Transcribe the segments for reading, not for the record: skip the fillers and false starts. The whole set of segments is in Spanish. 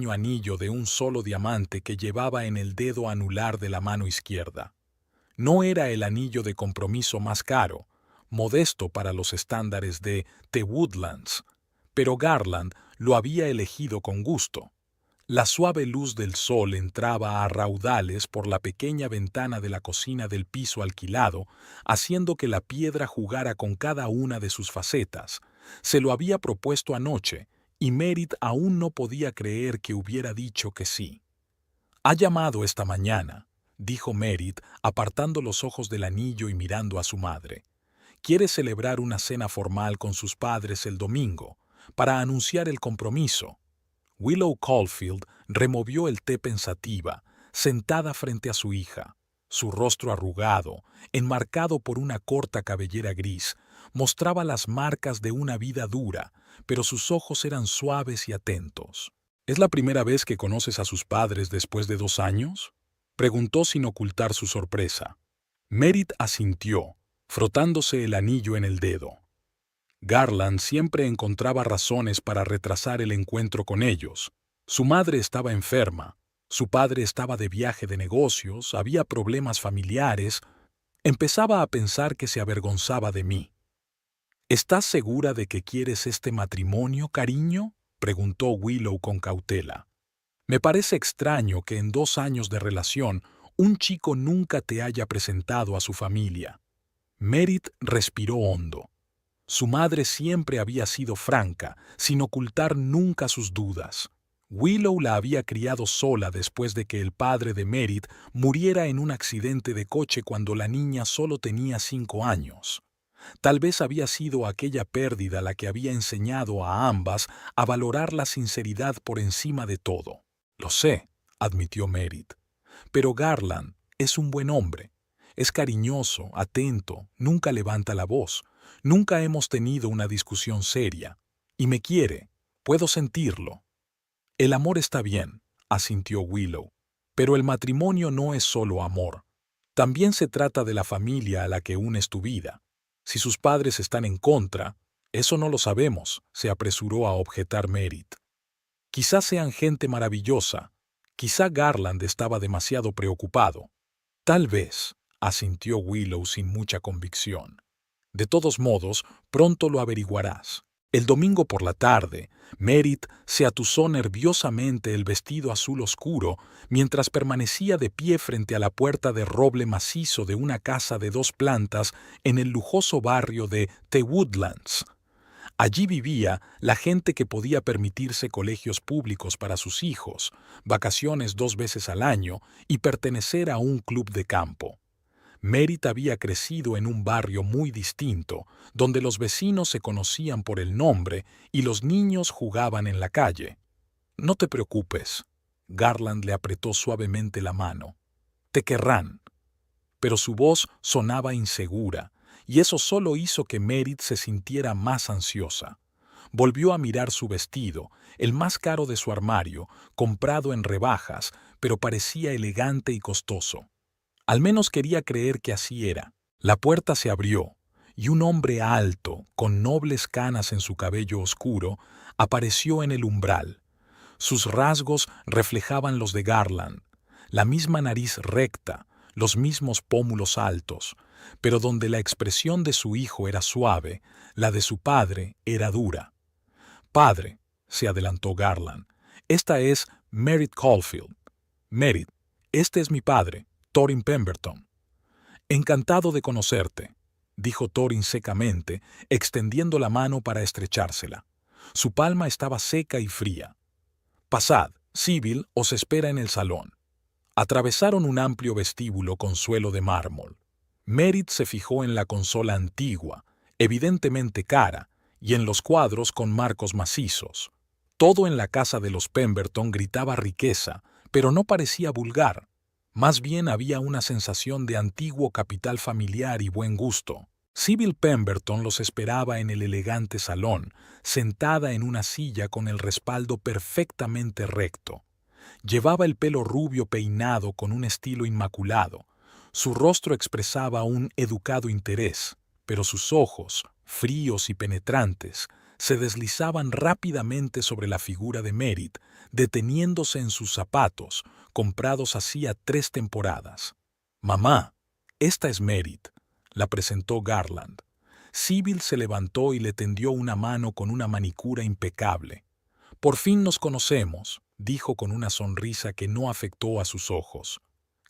anillo de un solo diamante que llevaba en el dedo anular de la mano izquierda. No era el anillo de compromiso más caro, modesto para los estándares de The Woodlands, pero Garland lo había elegido con gusto. La suave luz del sol entraba a raudales por la pequeña ventana de la cocina del piso alquilado, haciendo que la piedra jugara con cada una de sus facetas. Se lo había propuesto anoche, y Merritt aún no podía creer que hubiera dicho que sí. «Ha llamado esta mañana», dijo Merritt, apartando los ojos del anillo y mirando a su madre. «Quiere celebrar una cena formal con sus padres el domingo, para anunciar el compromiso». Willow Caulfield removió el té pensativa, sentada frente a su hija. Su rostro arrugado, enmarcado por una corta cabellera gris, mostraba las marcas de una vida dura, pero sus ojos eran suaves y atentos. «¿Es la primera vez que conoces a sus padres después de 2 años?» preguntó sin ocultar su sorpresa. Merritt asintió, frotándose el anillo en el dedo. Garland siempre encontraba razones para retrasar el encuentro con ellos. Su madre estaba enferma, su padre estaba de viaje de negocios, había problemas familiares. Empezaba a pensar que se avergonzaba de mí. «¿Estás segura de que quieres este matrimonio, cariño?», preguntó Willow con cautela. «Me parece extraño que en 2 años de relación un chico nunca te haya presentado a su familia». Merritt respiró hondo. Su madre siempre había sido franca, sin ocultar nunca sus dudas. Willow la había criado sola después de que el padre de Merritt muriera en un accidente de coche cuando la niña solo tenía 5 años. Tal vez había sido aquella pérdida la que había enseñado a ambas a valorar la sinceridad por encima de todo. «Lo sé», admitió Merritt, «pero Garland es un buen hombre. Es cariñoso, atento, nunca levanta la voz. Nunca hemos tenido una discusión seria. Y me quiere. Puedo sentirlo». «El amor está bien», asintió Willow, «pero el matrimonio no es solo amor. También se trata de la familia a la que unes tu vida. Si sus padres están en contra, eso no lo sabemos», se apresuró a objetar Merritt. «Quizás sean gente maravillosa. Quizá Garland estaba demasiado preocupado». «Tal vez», asintió Willow sin mucha convicción. «De todos modos, pronto lo averiguarás». El domingo por la tarde, Merritt se atusó nerviosamente el vestido azul oscuro mientras permanecía de pie frente a la puerta de roble macizo de una casa de 2 plantas en el lujoso barrio de The Woodlands. Allí vivía la gente que podía permitirse colegios públicos para sus hijos, vacaciones 2 veces al año y pertenecer a un club de campo. Merritt había crecido en un barrio muy distinto, donde los vecinos se conocían por el nombre y los niños jugaban en la calle. «No te preocupes», Garland le apretó suavemente la mano. «Te querrán». Pero su voz sonaba insegura, y eso solo hizo que Merritt se sintiera más ansiosa. Volvió a mirar su vestido, el más caro de su armario, comprado en rebajas, pero parecía elegante y costoso. Al menos quería creer que así era. La puerta se abrió, y un hombre alto, con nobles canas en su cabello oscuro, apareció en el umbral. Sus rasgos reflejaban los de Garland, la misma nariz recta, los mismos pómulos altos, pero donde la expresión de su hijo era suave, la de su padre era dura. «Padre», se adelantó Garland, «esta es Merritt Caulfield. Merritt, este es mi padre, Thorin Pemberton». «Encantado de conocerte», dijo Thorin secamente, extendiendo la mano para estrechársela. Su palma estaba seca y fría. «Pasad, Sybil os espera en el salón». Atravesaron un amplio vestíbulo con suelo de mármol. Merritt se fijó en la consola antigua, evidentemente cara, y en los cuadros con marcos macizos. Todo en la casa de los Pemberton gritaba riqueza, pero no parecía vulgar. Más bien había una sensación de antiguo capital familiar y buen gusto. Sybil Pemberton los esperaba en el elegante salón, sentada en una silla con el respaldo perfectamente recto. Llevaba el pelo rubio peinado con un estilo inmaculado. Su rostro expresaba un educado interés, pero sus ojos, fríos y penetrantes, se deslizaban rápidamente sobre la figura de Merritt, deteniéndose en sus zapatos, comprados hacía 3 temporadas. «Mamá, esta es Merritt», la presentó Garland. Sybil se levantó y le tendió una mano con una manicura impecable. «Por fin nos conocemos», dijo con una sonrisa que no afectó a sus ojos.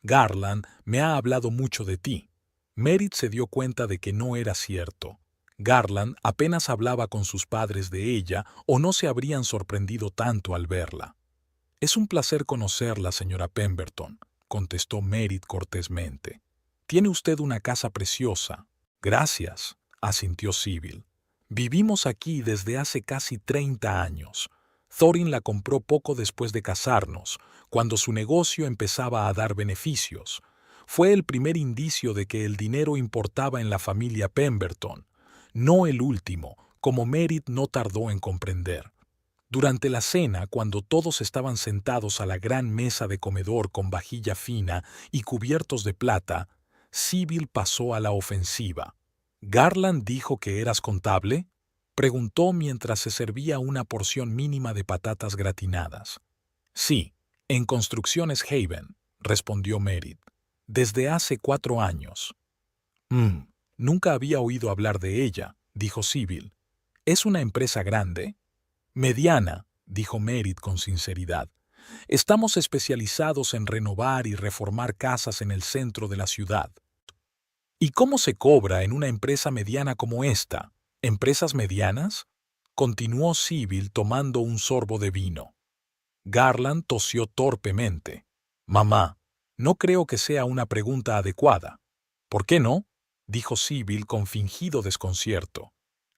«Garland me ha hablado mucho de ti». Merritt se dio cuenta de que no era cierto. Garland apenas hablaba con sus padres de ella o no se habrían sorprendido tanto al verla. «Es un placer conocerla, señora Pemberton», contestó Merritt cortésmente. «Tiene usted una casa preciosa». «Gracias», asintió Sybil. «Vivimos aquí desde hace casi 30 años. Thorin la compró poco después de casarnos, cuando su negocio empezaba a dar beneficios. Fue el primer indicio de que el dinero importaba en la familia Pemberton, no el último, como Merritt no tardó en comprender. Durante la cena, cuando todos estaban sentados a la gran mesa de comedor con vajilla fina y cubiertos de plata, Sybil pasó a la ofensiva. «¿Garland dijo que eras contable?», preguntó mientras se servía una porción mínima de patatas gratinadas. «Sí, en Construcciones Haven», respondió Merritt. «Desde hace 4 años». Nunca había oído hablar de ella», dijo Sybil. «¿Es una empresa grande?» «Mediana», dijo Merritt con sinceridad. «Estamos especializados en renovar y reformar casas en el centro de la ciudad». «¿Y cómo se cobra en una empresa mediana como esta? ¿Empresas medianas?», continuó Sybil tomando un sorbo de vino. Garland tosió torpemente. «Mamá, no creo que sea una pregunta adecuada». «¿Por qué no?», dijo Sybil con fingido desconcierto.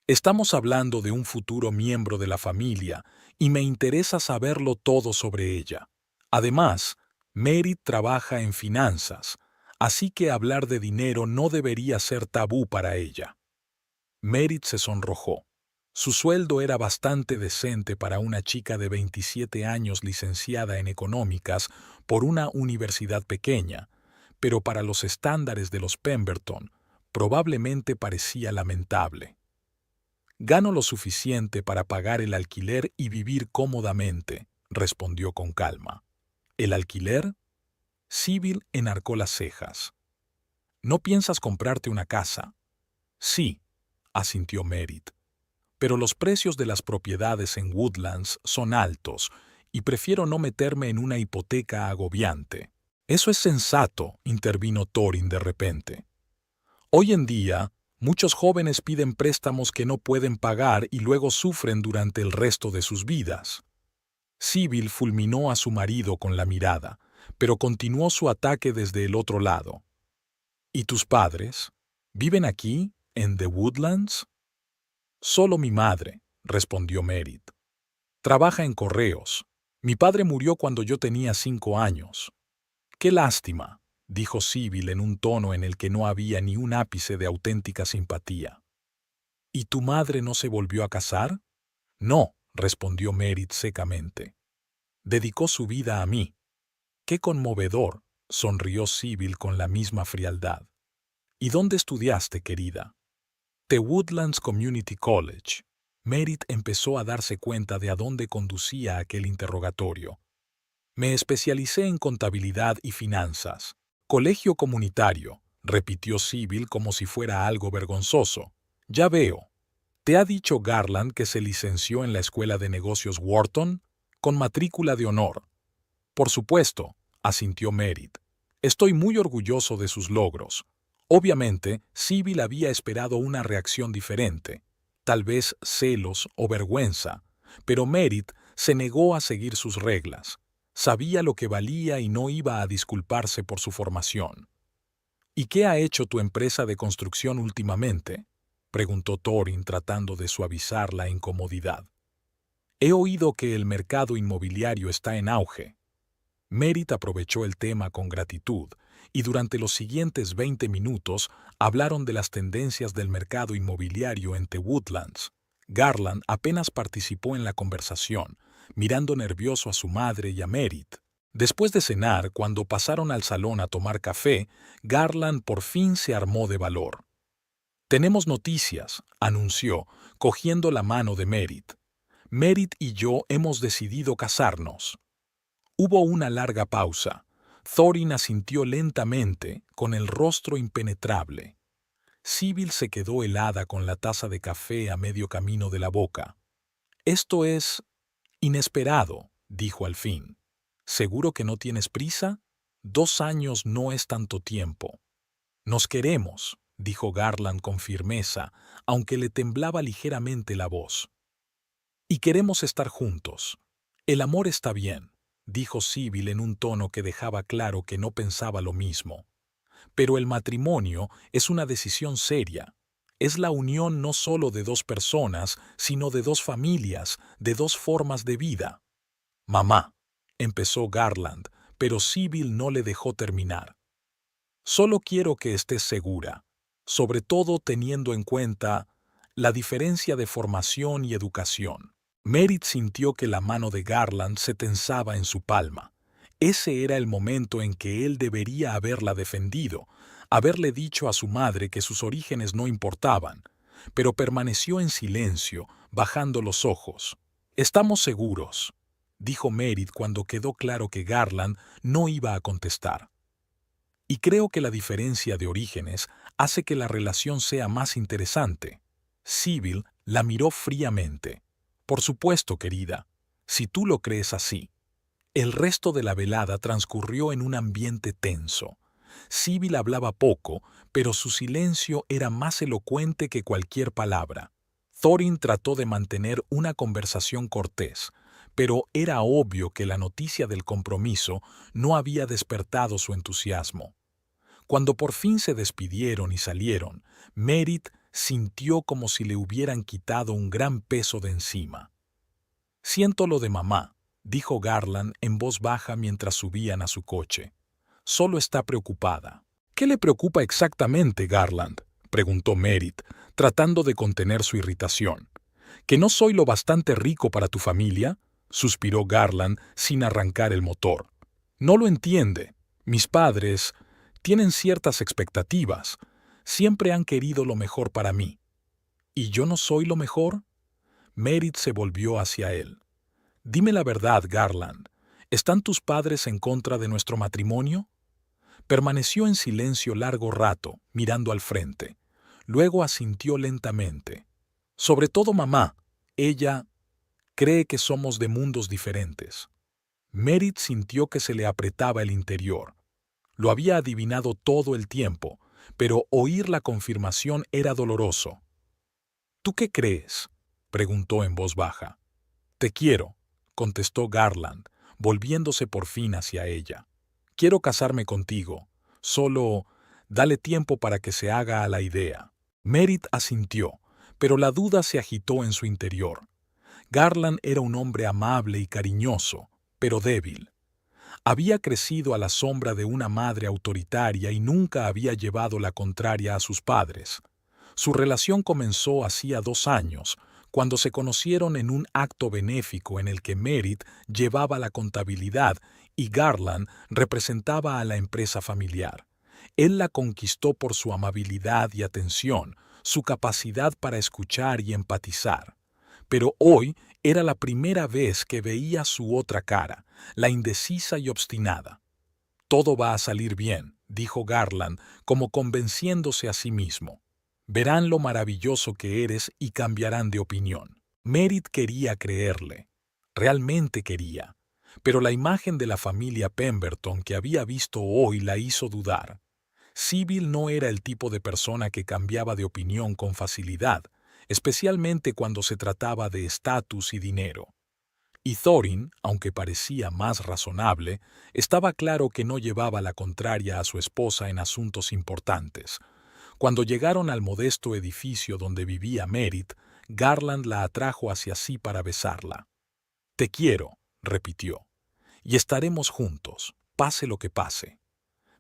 «Estamos hablando de un futuro miembro de la familia y me interesa saberlo todo sobre ella. Además, Merritt trabaja en finanzas, así que hablar de dinero no debería ser tabú para ella». Merritt se sonrojó. Su sueldo era bastante decente para una chica de 27 años licenciada en económicas por una universidad pequeña, pero para los estándares de los Pemberton, probablemente parecía lamentable. «Gano lo suficiente para pagar el alquiler y vivir cómodamente», respondió con calma. «¿El alquiler?». Sybil enarcó las cejas. «¿No piensas comprarte una casa?». «Sí», asintió Merritt. «Pero los precios de las propiedades en Woodlands son altos y prefiero no meterme en una hipoteca agobiante». «Eso es sensato», intervino Thorin de repente. «Hoy en día, muchos jóvenes piden préstamos que no pueden pagar y luego sufren durante el resto de sus vidas». Sybil fulminó a su marido con la mirada, pero continuó su ataque desde el otro lado. «¿Y tus padres? ¿Viven aquí, en The Woodlands?». «Solo mi madre», respondió Merritt. «Trabaja en correos. Mi padre murió cuando yo tenía 5 años». «Qué lástima», dijo Sybil en un tono en el que no había ni un ápice de auténtica simpatía. «¿Y tu madre no se volvió a casar?». «No», respondió Merritt secamente. «Dedicó su vida a mí». «Qué conmovedor», sonrió Sybil con la misma frialdad. «¿Y dónde estudiaste, querida?». «The Woodlands Community College». Merritt empezó a darse cuenta de a dónde conducía aquel interrogatorio. «Me especialicé en contabilidad y finanzas». «Colegio comunitario», repitió Sybil como si fuera algo vergonzoso. «Ya veo. ¿Te ha dicho Garland que se licenció en la Escuela de Negocios Wharton? Con matrícula de honor». «Por supuesto», asintió Merritt. «Estoy muy orgulloso de sus logros». Obviamente, Sybil había esperado una reacción diferente, tal vez celos o vergüenza, pero Merritt se negó a seguir sus reglas. Sabía lo que valía y no iba a disculparse por su formación. «¿Y qué ha hecho tu empresa de construcción últimamente?», preguntó Thorin tratando de suavizar la incomodidad. «He oído que el mercado inmobiliario está en auge». Merritt aprovechó el tema con gratitud y durante los siguientes 20 minutos hablaron de las tendencias del mercado inmobiliario en The Woodlands. Garland apenas participó en la conversación, mirando nervioso a su madre y a Merritt. Después de cenar, cuando pasaron al salón a tomar café, Garland por fin se armó de valor. Tenemos noticias, anunció, cogiendo la mano de Merit. Merit y yo hemos decidido casarnos. Hubo una larga pausa. Thorin asintió lentamente, con el rostro impenetrable. Sybil se quedó helada con la taza de café a medio camino de la boca. Esto es inesperado, dijo al fin. ¿Seguro que no tienes prisa? 2 años no es tanto tiempo. Nos queremos, dijo Garland con firmeza, aunque le temblaba ligeramente la voz. Y queremos estar juntos. El amor está bien, dijo Sybil en un tono que dejaba claro que no pensaba lo mismo. Pero el matrimonio es una decisión seria. Es la unión no solo de 2 personas, sino de 2 familias, de 2 formas de vida. Mamá, empezó Garland, pero Sybil no le dejó terminar. Solo quiero que estés segura, sobre todo teniendo en cuenta la diferencia de formación y educación. Merit sintió que la mano de Garland se tensaba en su palma. Ese era el momento en que él debería haberla defendido, haberle dicho a su madre que sus orígenes no importaban, pero permaneció en silencio, bajando los ojos. «Estamos seguros», dijo Merit cuando quedó claro que Garland no iba a contestar. «Y creo que la diferencia de orígenes hace que la relación sea más interesante». Sybil la miró fríamente. «Por supuesto, querida, si tú lo crees así». El resto de la velada transcurrió en un ambiente tenso. Sybil hablaba poco, pero su silencio era más elocuente que cualquier palabra. Thorin trató de mantener una conversación cortés, pero era obvio que la noticia del compromiso no había despertado su entusiasmo. Cuando por fin se despidieron y salieron, Merit sintió como si le hubieran quitado un gran peso de encima. «Siento lo de mamá», dijo Garland en voz baja mientras subían a su coche. «Solo está preocupada». «¿Qué le preocupa exactamente, Garland?», preguntó Merit, tratando de contener su irritación. «¿Que no soy lo bastante rico para tu familia?», suspiró Garland sin arrancar el motor. «No lo entiende. Mis padres tienen ciertas expectativas. Siempre han querido lo mejor para mí». «¿Y yo no soy lo mejor?». Merit se volvió hacia él. «Dime la verdad, Garland. ¿Están tus padres en contra de nuestro matrimonio?». Permaneció en silencio largo rato, mirando al frente. Luego asintió lentamente. «Sobre todo mamá. Ella cree que somos de mundos diferentes». Merit sintió que se le apretaba el interior. Lo había adivinado todo el tiempo, pero oír la confirmación era doloroso. «¿Tú qué crees?», preguntó en voz baja. «Te quiero», contestó Garland, volviéndose por fin hacia ella. «Quiero casarme contigo. Solo dale tiempo para que se haga a la idea». Merit asintió, pero la duda se agitó en su interior. Garland era un hombre amable y cariñoso, pero débil. Había crecido a la sombra de una madre autoritaria y nunca había llevado la contraria a sus padres. Su relación comenzó hacía 2 años, cuando se conocieron en un acto benéfico en el que Merit llevaba la contabilidad y Garland representaba a la empresa familiar. Él la conquistó por su amabilidad y atención, su capacidad para escuchar y empatizar. Pero hoy era la primera vez que veía su otra cara, la indecisa y obstinada. «Todo va a salir bien», dijo Garland, como convenciéndose a sí mismo. «Verán lo maravilloso que eres y cambiarán de opinión». Merit quería creerle. Realmente quería. Pero la imagen de la familia Pemberton que había visto hoy la hizo dudar. Sybil no era el tipo de persona que cambiaba de opinión con facilidad, especialmente cuando se trataba de estatus y dinero. Y Thorin, aunque parecía más razonable, estaba claro que no llevaba la contraria a su esposa en asuntos importantes. Cuando llegaron al modesto edificio donde vivía Merit, Garland la atrajo hacia sí para besarla. «Te quiero», repitió, «y estaremos juntos, pase lo que pase».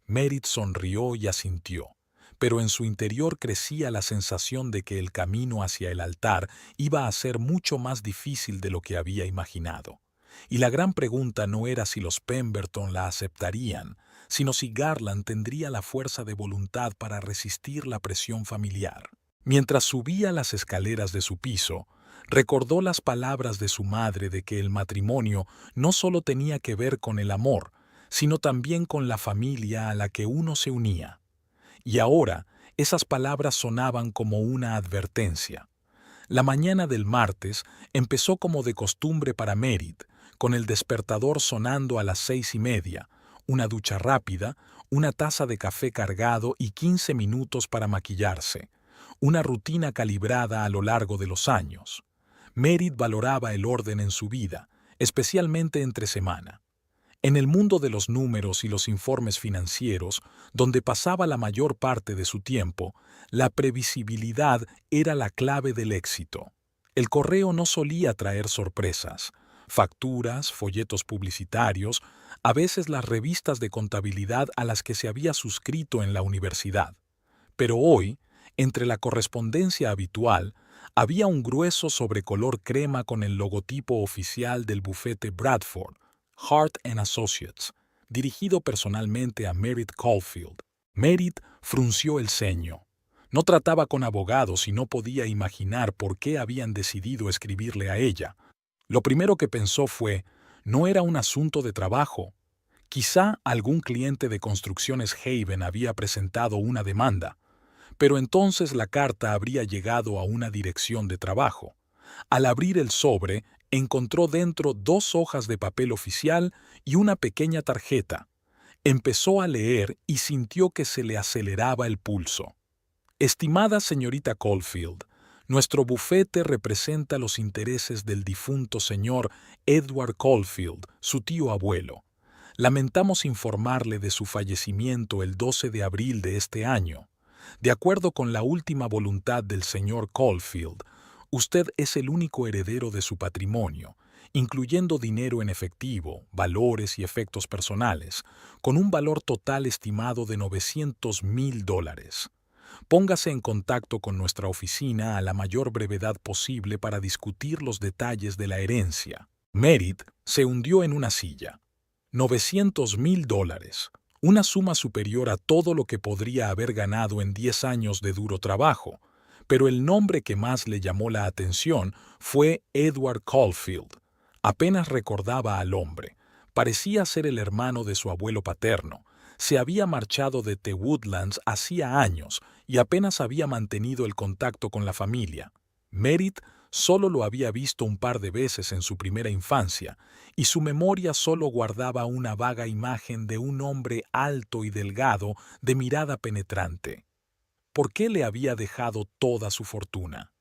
Merit sonrió y asintió, pero en su interior crecía la sensación de que el camino hacia el altar iba a ser mucho más difícil de lo que había imaginado. Y la gran pregunta no era si los Pemberton la aceptarían, sino si Garland tendría la fuerza de voluntad para resistir la presión familiar. Mientras subía las escaleras de su piso, recordó las palabras de su madre de que el matrimonio no solo tenía que ver con el amor, sino también con la familia a la que uno se unía. Y ahora, esas palabras sonaban como una advertencia. La mañana del martes empezó como de costumbre para Merit, con el despertador sonando a las 6:30, una ducha rápida, una taza de café cargado y 15 minutos para maquillarse, una rutina calibrada a lo largo de los años. Merit valoraba el orden en su vida, especialmente entre semana. En el mundo de los números y los informes financieros, donde pasaba la mayor parte de su tiempo, la previsibilidad era la clave del éxito. El correo no solía traer sorpresas. Facturas, folletos publicitarios, a veces las revistas de contabilidad a las que se había suscrito en la universidad. Pero hoy, entre la correspondencia habitual, había un grueso sobre color crema con el logotipo oficial del bufete Bradford, Hart & Associates, dirigido personalmente a Merit Caulfield. Merit frunció el ceño. No trataba con abogados y no podía imaginar por qué habían decidido escribirle a ella. Lo primero que pensó fue, no era un asunto de trabajo. Quizá algún cliente de Construcciones Haven había presentado una demanda, pero entonces la carta habría llegado a una dirección de trabajo. Al abrir el sobre, encontró dentro 2 hojas de papel oficial y una pequeña tarjeta. Empezó a leer y sintió que se le aceleraba el pulso. Estimada señorita Caulfield, nuestro bufete representa los intereses del difunto señor Edward Caulfield, su tío abuelo. Lamentamos informarle de su fallecimiento el 12 de abril de este año. De acuerdo con la última voluntad del señor Caulfield, usted es el único heredero de su patrimonio, incluyendo dinero en efectivo, valores y efectos personales, con un valor total estimado de $900,000. Póngase en contacto con nuestra oficina a la mayor brevedad posible para discutir los detalles de la herencia. Merit se hundió en una silla. $900,000, una suma superior a todo lo que podría haber ganado en 10 años de duro trabajo, pero el nombre que más le llamó la atención fue Edward Caulfield. Apenas recordaba al hombre. Parecía ser el hermano de su abuelo paterno. Se había marchado de The Woodlands hacía años y apenas había mantenido el contacto con la familia. Merit solo lo había visto un par de veces en su primera infancia, y su memoria solo guardaba una vaga imagen de un hombre alto y delgado, de mirada penetrante. ¿Por qué le había dejado toda su fortuna?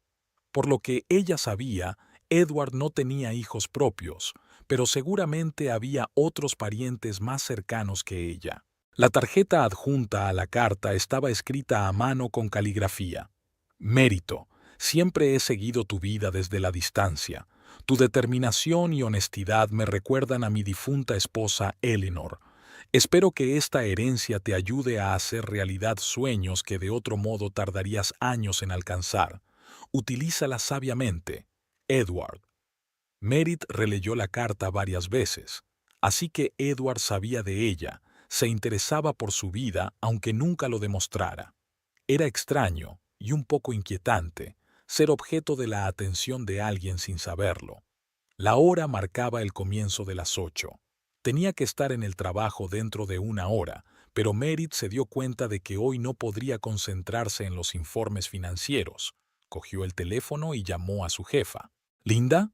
Por lo que ella sabía, Edward no tenía hijos propios, pero seguramente había otros parientes más cercanos que ella. La tarjeta adjunta a la carta estaba escrita a mano con caligrafía. Mérito, siempre he seguido tu vida desde la distancia. Tu determinación y honestidad me recuerdan a mi difunta esposa Eleanor. Espero que esta herencia te ayude a hacer realidad sueños que de otro modo tardarías años en alcanzar. Utilízala sabiamente. Edward. Merit releyó la carta varias veces, así que Edward sabía de ella, se interesaba por su vida aunque nunca lo demostrara. Era extraño y un poco inquietante ser objeto de la atención de alguien sin saberlo. La hora marcaba el comienzo de las 8. Tenía que estar en el trabajo dentro de una hora, pero Merit se dio cuenta de que hoy no podría concentrarse en los informes financieros. Cogió el teléfono y llamó a su jefa. «¿Linda?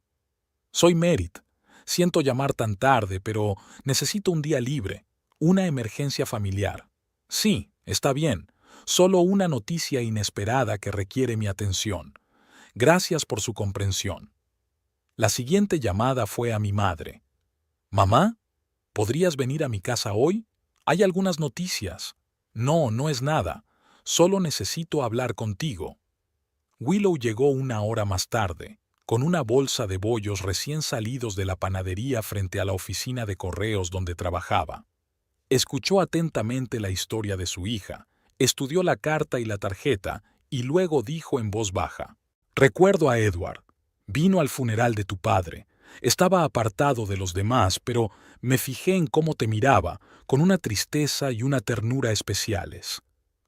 Soy Merit. Siento llamar tan tarde, pero necesito un día libre. Una emergencia familiar. Sí, está bien. Solo una noticia inesperada que requiere mi atención. Gracias por su comprensión». La siguiente llamada fue a mi madre. «Mamá, ¿podrías venir a mi casa hoy? Hay algunas noticias». «No, no es nada. Solo necesito hablar contigo». Willow llegó una hora más tarde, con una bolsa de bollos recién salidos de la panadería frente a la oficina de correos donde trabajaba. Escuchó atentamente la historia de su hija, estudió la carta y la tarjeta y luego dijo en voz baja: «Recuerdo a Edward. Vino al funeral de tu padre. Estaba apartado de los demás, pero me fijé en cómo te miraba, con una tristeza y una ternura especiales.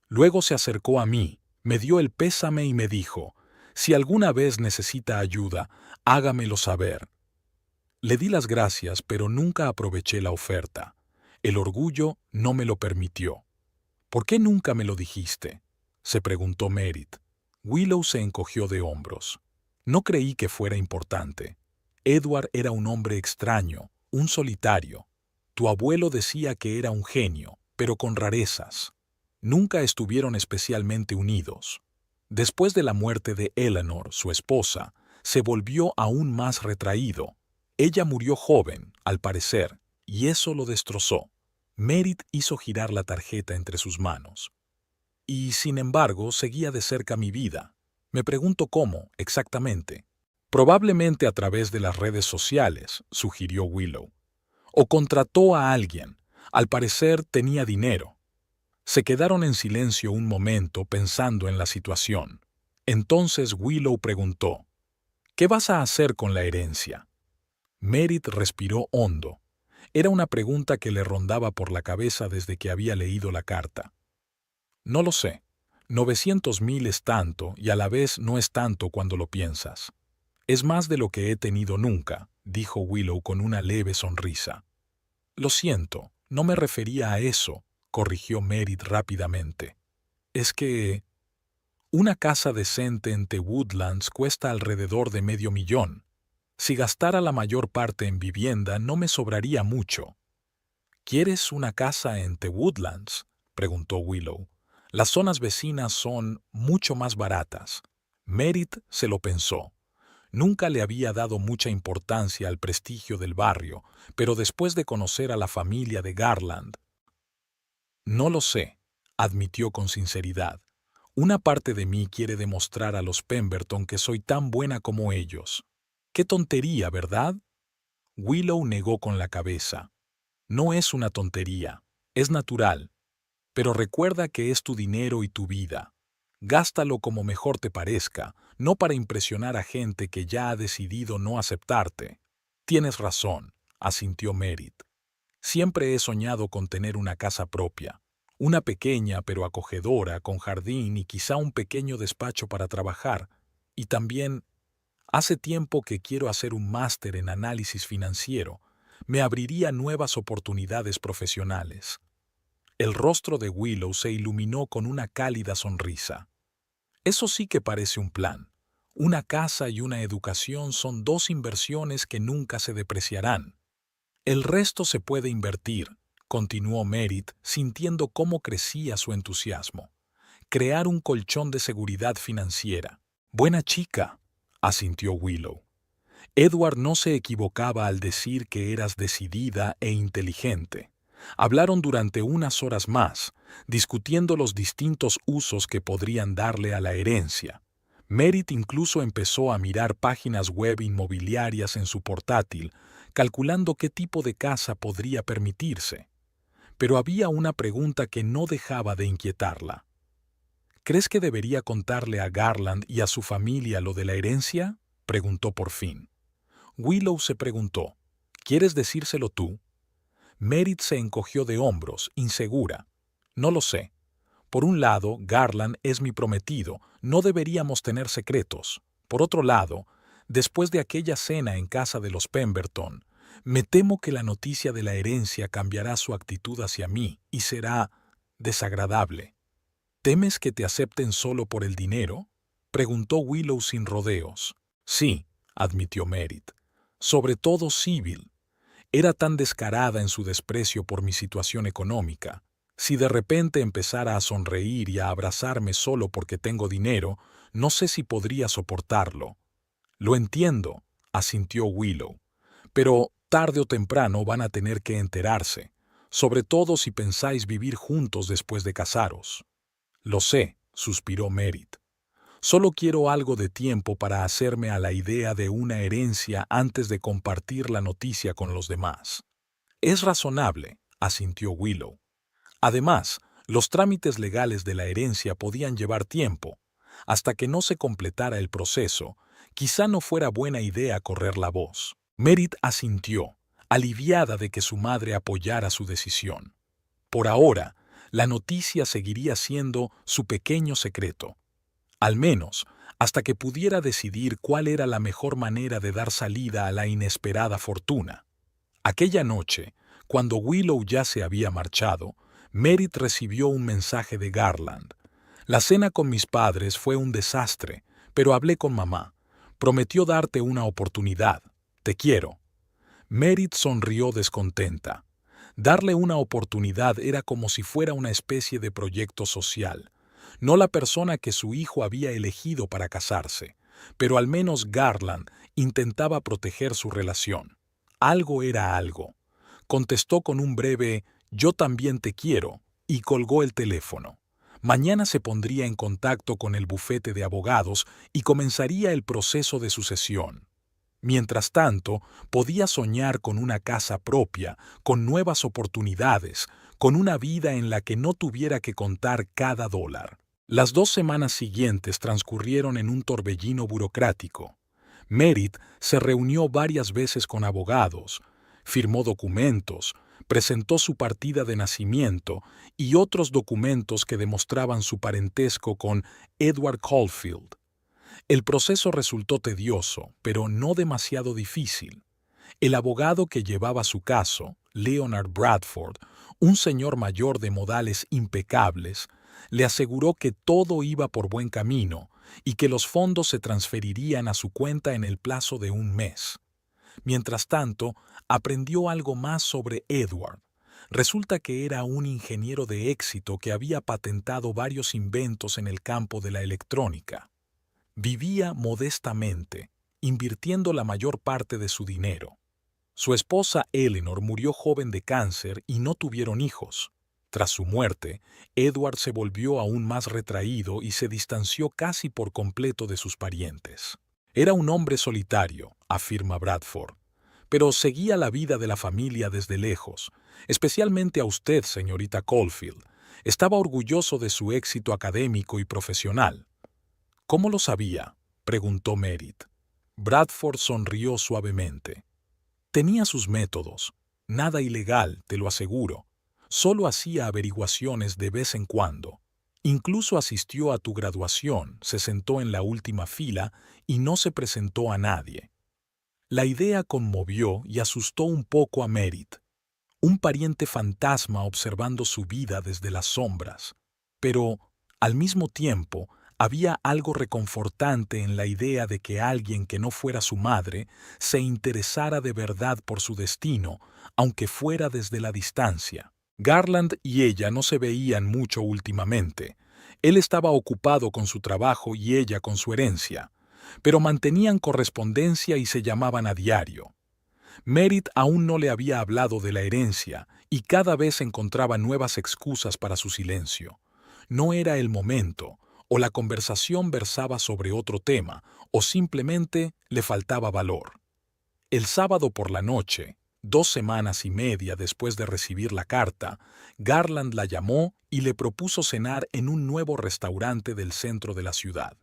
Luego se acercó a mí, Me dio el pésame y me dijo, si alguna vez necesita ayuda, hágamelo saber. Le di las gracias, pero nunca aproveché la oferta. El orgullo no me lo permitió. ¿Por qué nunca me lo dijiste?, se preguntó Merit. Willow se encogió de hombros. No creí que fuera importante. Edward era un hombre extraño, un solitario. Tu abuelo decía que era un genio, pero con rarezas. Nunca estuvieron especialmente unidos. Después de la muerte de Eleanor, su esposa, se volvió aún más retraído. Ella murió joven, al parecer, y eso lo destrozó. Merit hizo girar la tarjeta entre sus manos. Y, sin embargo, seguía de cerca mi vida. Me pregunto cómo, exactamente. Probablemente a través de las redes sociales, sugirió Willow. O contrató a alguien. Al parecer tenía dinero. Se quedaron en silencio un momento pensando en la situación. Entonces Willow preguntó, ¿qué vas a hacer con la herencia? Merit respiró hondo. Era una pregunta que le rondaba por la cabeza desde que había leído la carta. No lo sé. 900.000 es tanto y a la vez no es tanto cuando lo piensas. Es más de lo que he tenido nunca, dijo Willow con una leve sonrisa. Lo siento, no me refería a eso, corrigió Merit rápidamente. Es que una casa decente en The Woodlands cuesta alrededor de $500,000. Si gastara la mayor parte en vivienda, no me sobraría mucho. ¿Quieres una casa en The Woodlands?, preguntó Willow. Las zonas vecinas son mucho más baratas. Merit se lo pensó. Nunca le había dado mucha importancia al prestigio del barrio, pero después de conocer a la familia de Garland. No lo sé, admitió con sinceridad. Una parte de mí quiere demostrar a los Pemberton que soy tan buena como ellos. ¡Qué tontería!, ¿verdad? Willow negó con la cabeza. No es una tontería, es natural. Pero recuerda que es tu dinero y tu vida. Gástalo como mejor te parezca, no para impresionar a gente que ya ha decidido no aceptarte. Tienes razón, asintió Merit. Siempre he soñado con tener una casa propia. Una pequeña pero acogedora, con jardín y quizá un pequeño despacho para trabajar. Y también, hace tiempo que quiero hacer un máster en análisis financiero. Me abriría nuevas oportunidades profesionales. El rostro de Willow se iluminó con una cálida sonrisa. Eso sí que parece un plan. Una casa y una educación son dos inversiones que nunca se depreciarán. El resto se puede invertir, continuó Merit, sintiendo cómo crecía su entusiasmo. Crear un colchón de seguridad financiera. Buena chica, asintió Willow. Edward no se equivocaba al decir que eras decidida e inteligente. Hablaron durante unas horas más, discutiendo los distintos usos que podrían darle a la herencia. Merit incluso empezó a mirar páginas web inmobiliarias en su portátil, calculando qué tipo de casa podría permitirse. Pero había una pregunta que no dejaba de inquietarla. ¿Crees que debería contarle a Garland y a su familia lo de la herencia?, preguntó por fin. Willow se preguntó, ¿quieres decírselo tú? Merit se encogió de hombros, insegura. No lo sé. Por un lado, Garland es mi prometido, no deberíamos tener secretos. Por otro lado, después de aquella cena en casa de los Pemberton, me temo que la noticia de la herencia cambiará su actitud hacia mí y será desagradable. ¿Temes que te acepten solo por el dinero?, preguntó Willow sin rodeos. Sí, admitió Merit. Sobre todo Sybil. Era tan descarada en su desprecio por mi situación económica. Si de repente empezara a sonreír y a abrazarme solo porque tengo dinero, no sé si podría soportarlo. Lo entiendo, asintió Willow. Pero tarde o temprano van a tener que enterarse, sobre todo si pensáis vivir juntos después de casaros. Lo sé, suspiró Merit. Solo quiero algo de tiempo para hacerme a la idea de una herencia antes de compartir la noticia con los demás. Es razonable, asintió Willow. Además, los trámites legales de la herencia podían llevar tiempo. Hasta que no se completara el proceso, quizá no fuera buena idea correr la voz. Merit asintió, aliviada de que su madre apoyara su decisión. Por ahora, la noticia seguiría siendo su pequeño secreto. al menos hasta que pudiera decidir cuál era la mejor manera de dar salida a la inesperada fortuna. Aquella noche, cuando Willow ya se había marchado, Merit recibió un mensaje de Garland. La cena con mis padres fue un desastre, pero hablé con mamá. Prometió darte una oportunidad. Te quiero. Merit sonrió descontenta. Darle una oportunidad era como si fuera una especie de proyecto social, no la persona que su hijo había elegido para casarse, pero al menos Garland intentaba proteger su relación. Algo era algo. Contestó con un breve «Yo también te quiero» y colgó el teléfono. Mañana se pondría en contacto con el bufete de abogados y comenzaría el proceso de sucesión. Mientras tanto, podía soñar con una casa propia, con nuevas oportunidades, con una vida en la que no tuviera que contar cada dólar. Las 2 semanas siguientes transcurrieron en un torbellino burocrático. Merit se reunió varias veces con abogados, firmó documentos, presentó su partida de nacimiento y otros documentos que demostraban su parentesco con Edward Caulfield. El proceso resultó tedioso, pero no demasiado difícil. El abogado que llevaba su caso, Leonard Bradford, un señor mayor de modales impecables, le aseguró que todo iba por buen camino y que los fondos se transferirían a su cuenta en el plazo de un mes. Mientras tanto, aprendió algo más sobre Edward. Resulta que era un ingeniero de éxito que había patentado varios inventos en el campo de la electrónica. Vivía modestamente, invirtiendo la mayor parte de su dinero. Su esposa Eleanor murió joven de cáncer y no tuvieron hijos. Tras su muerte, Edward se volvió aún más retraído y se distanció casi por completo de sus parientes. Era un hombre solitario, afirma Bradford, pero seguía la vida de la familia desde lejos, especialmente a usted, señorita Caulfield. Estaba orgulloso de su éxito académico y profesional. ¿Cómo lo sabía?, preguntó Merit. Bradford sonrió suavemente. Tenía sus métodos. Nada ilegal, te lo aseguro. Solo hacía averiguaciones de vez en cuando. Incluso asistió a tu graduación, se sentó en la última fila y no se presentó a nadie. La idea conmovió y asustó un poco a Merit. Un pariente fantasma observando su vida desde las sombras. Pero, al mismo tiempo, había algo reconfortante en la idea de que alguien que no fuera su madre se interesara de verdad por su destino, aunque fuera desde la distancia. Garland y ella no se veían mucho últimamente. Él estaba ocupado con su trabajo y ella con su herencia, pero mantenían correspondencia y se llamaban a diario. Merit aún no le había hablado de la herencia y cada vez encontraba nuevas excusas para su silencio. No era el momento, o la conversación versaba sobre otro tema, o simplemente le faltaba valor. El sábado por la noche, 2 semanas y media después de recibir la carta, Garland la llamó y le propuso cenar en un nuevo restaurante del centro de la ciudad.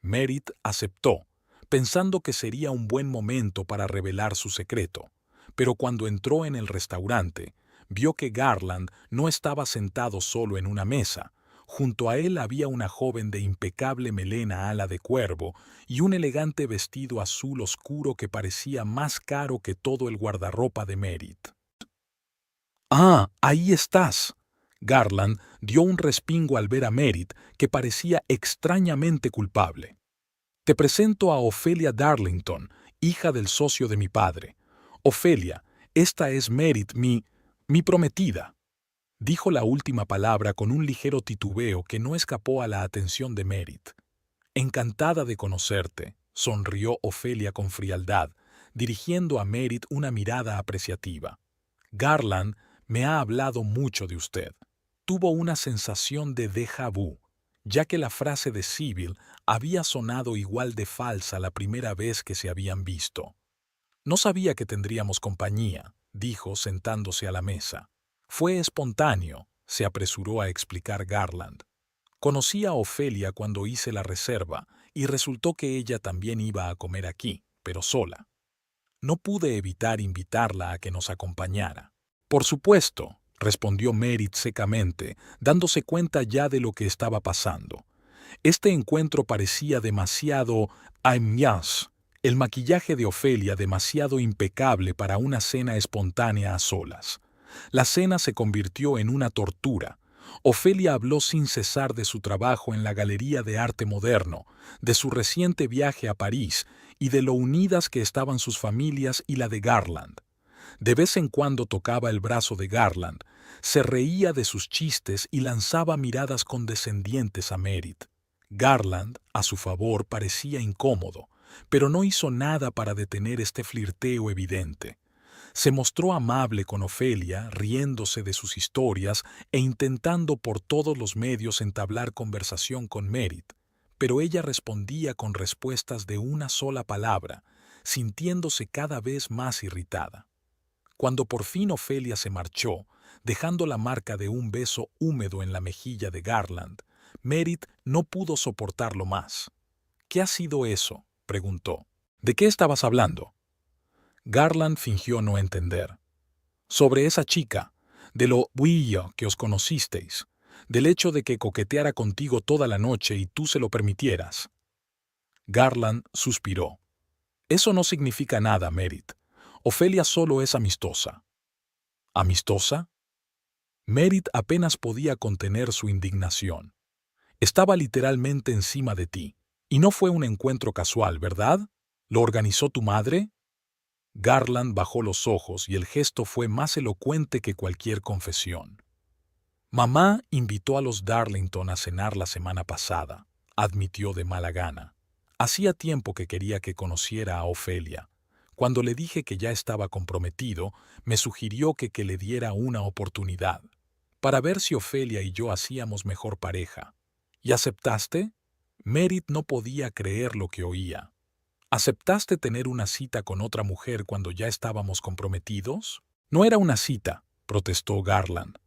Merit aceptó, pensando que sería un buen momento para revelar su secreto, pero cuando entró en el restaurante, vio que Garland no estaba sentado solo en una mesa. Junto a él había una joven de impecable melena ala de cuervo y un elegante vestido azul oscuro que parecía más caro que todo el guardarropa de Merit. «Ah, ahí estás». Garland dio un respingo al ver a Merit, que parecía extrañamente culpable. «Te presento a Ophelia Darlington, hija del socio de mi padre. Ophelia, esta es Merit, mi prometida». Dijo la última palabra con un ligero titubeo que no escapó a la atención de Merit. «Encantada de conocerte», sonrió Ophelia con frialdad, dirigiendo a Merit una mirada apreciativa. «Garland me ha hablado mucho de usted». Tuvo una sensación de déjà vu, ya que la frase de Sybil había sonado igual de falsa la primera vez que se habían visto. «No sabía que tendríamos compañía», dijo sentándose a la mesa. «Fue espontáneo», se apresuró a explicar Garland. «Conocí a Ophelia cuando hice la reserva y resultó que ella también iba a comer aquí, pero sola. No pude evitar invitarla a que nos acompañara». «Por supuesto», respondió Merit secamente, dándose cuenta ya de lo que estaba pasando. Este encuentro parecía demasiado aimñaz, el maquillaje de Ofelia demasiado impecable para una cena espontánea a solas. La cena se convirtió en una tortura. Ofelia habló sin cesar de su trabajo en la Galería de Arte Moderno, de su reciente viaje a París y de lo unidas que estaban sus familias y la de Garland. De vez en cuando tocaba el brazo de Garland, se reía de sus chistes y lanzaba miradas condescendientes a Merit. Garland, a su favor, parecía incómodo, pero no hizo nada para detener este flirteo evidente. Se mostró amable con Ofelia, riéndose de sus historias e intentando por todos los medios entablar conversación con Merit, pero ella respondía con respuestas de una sola palabra, sintiéndose cada vez más irritada. Cuando por fin Ofelia se marchó, dejando la marca de un beso húmedo en la mejilla de Garland, Merit no pudo soportarlo más. «¿Qué ha sido eso?», preguntó. «¿De qué estabas hablando?». Garland fingió no entender. «Sobre esa chica, de lo buillo que os conocisteis, del hecho de que coqueteara contigo toda la noche y tú se lo permitieras». Garland suspiró. «Eso no significa nada, Merit. Ofelia solo es amistosa». ¿Amistosa? Merit apenas podía contener su indignación. «Estaba literalmente encima de ti. Y no fue un encuentro casual, ¿verdad? ¿Lo organizó tu madre?». Garland bajó los ojos y el gesto fue más elocuente que cualquier confesión. «Mamá invitó a los Darlington a cenar la semana pasada», admitió de mala gana. «Hacía tiempo que quería que conociera a Ofelia. Cuando le dije que ya estaba comprometido, me sugirió que le diera una oportunidad, para ver si Ofelia y yo hacíamos mejor pareja. ¿Y aceptaste?». Merit no podía creer lo que oía. «¿Aceptaste tener una cita con otra mujer cuando ya estábamos comprometidos?». «No era una cita», protestó Garland.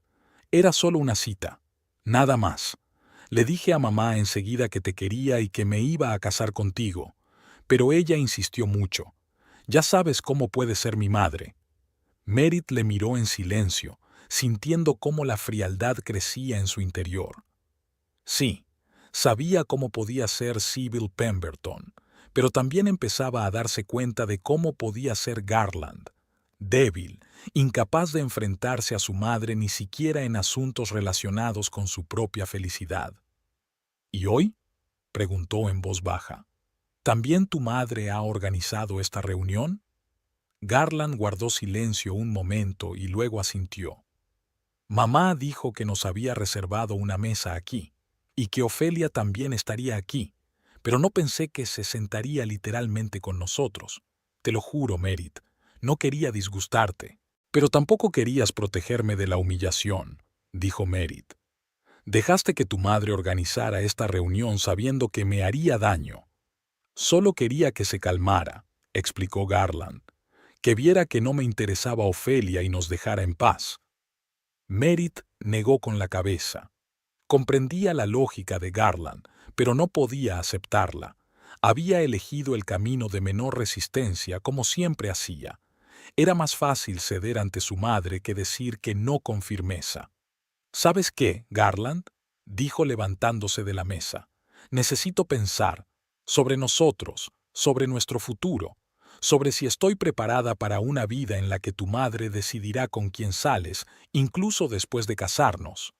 «Era solo una cita. Nada más. Le dije a mamá enseguida que te quería y que me iba a casar contigo, pero ella insistió mucho. Ya sabes cómo puede ser mi madre». Merit le miró en silencio, sintiendo cómo la frialdad crecía en su interior. Sí, sabía cómo podía ser Sybil Pemberton, pero también empezaba a darse cuenta de cómo podía ser Garland. Débil, incapaz de enfrentarse a su madre ni siquiera en asuntos relacionados con su propia felicidad. «¿Y hoy?», preguntó en voz baja. «¿También tu madre ha organizado esta reunión?». Garland guardó silencio un momento y luego asintió. «Mamá dijo que nos había reservado una mesa aquí, y que Ofelia también estaría aquí, pero no pensé que se sentaría literalmente con nosotros. Te lo juro, Merit, no quería disgustarte, pero tampoco querías protegerme de la humillación», dijo Merit. «Dejaste que tu madre organizara esta reunión sabiendo que me haría daño». «Solo quería que se calmara», explicó Garland, «que viera que no me interesaba Ofelia y nos dejara en paz». Merit negó con la cabeza. Comprendía la lógica de Garland, pero no podía aceptarla. Había elegido el camino de menor resistencia, como siempre hacía. Era más fácil ceder ante su madre que decir que no con firmeza. «¿Sabes qué, Garland?», dijo levantándose de la mesa. «Necesito pensar sobre nosotros, sobre nuestro futuro, sobre si estoy preparada para una vida en la que tu madre decidirá con quién sales, incluso después de casarnos».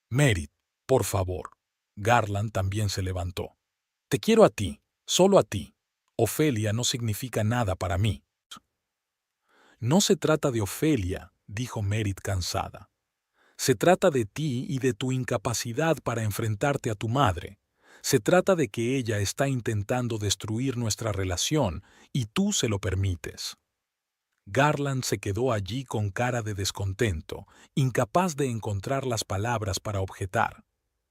«Merit, por favor». Garland también se levantó. «Te quiero a ti, solo a ti. Ofelia no significa nada para mí». «No se trata de Ofelia», dijo Merit cansada. «Se trata de ti y de tu incapacidad para enfrentarte a tu madre. Se trata de que ella está intentando destruir nuestra relación y tú se lo permites». Garland se quedó allí con cara de descontento, incapaz de encontrar las palabras para objetar.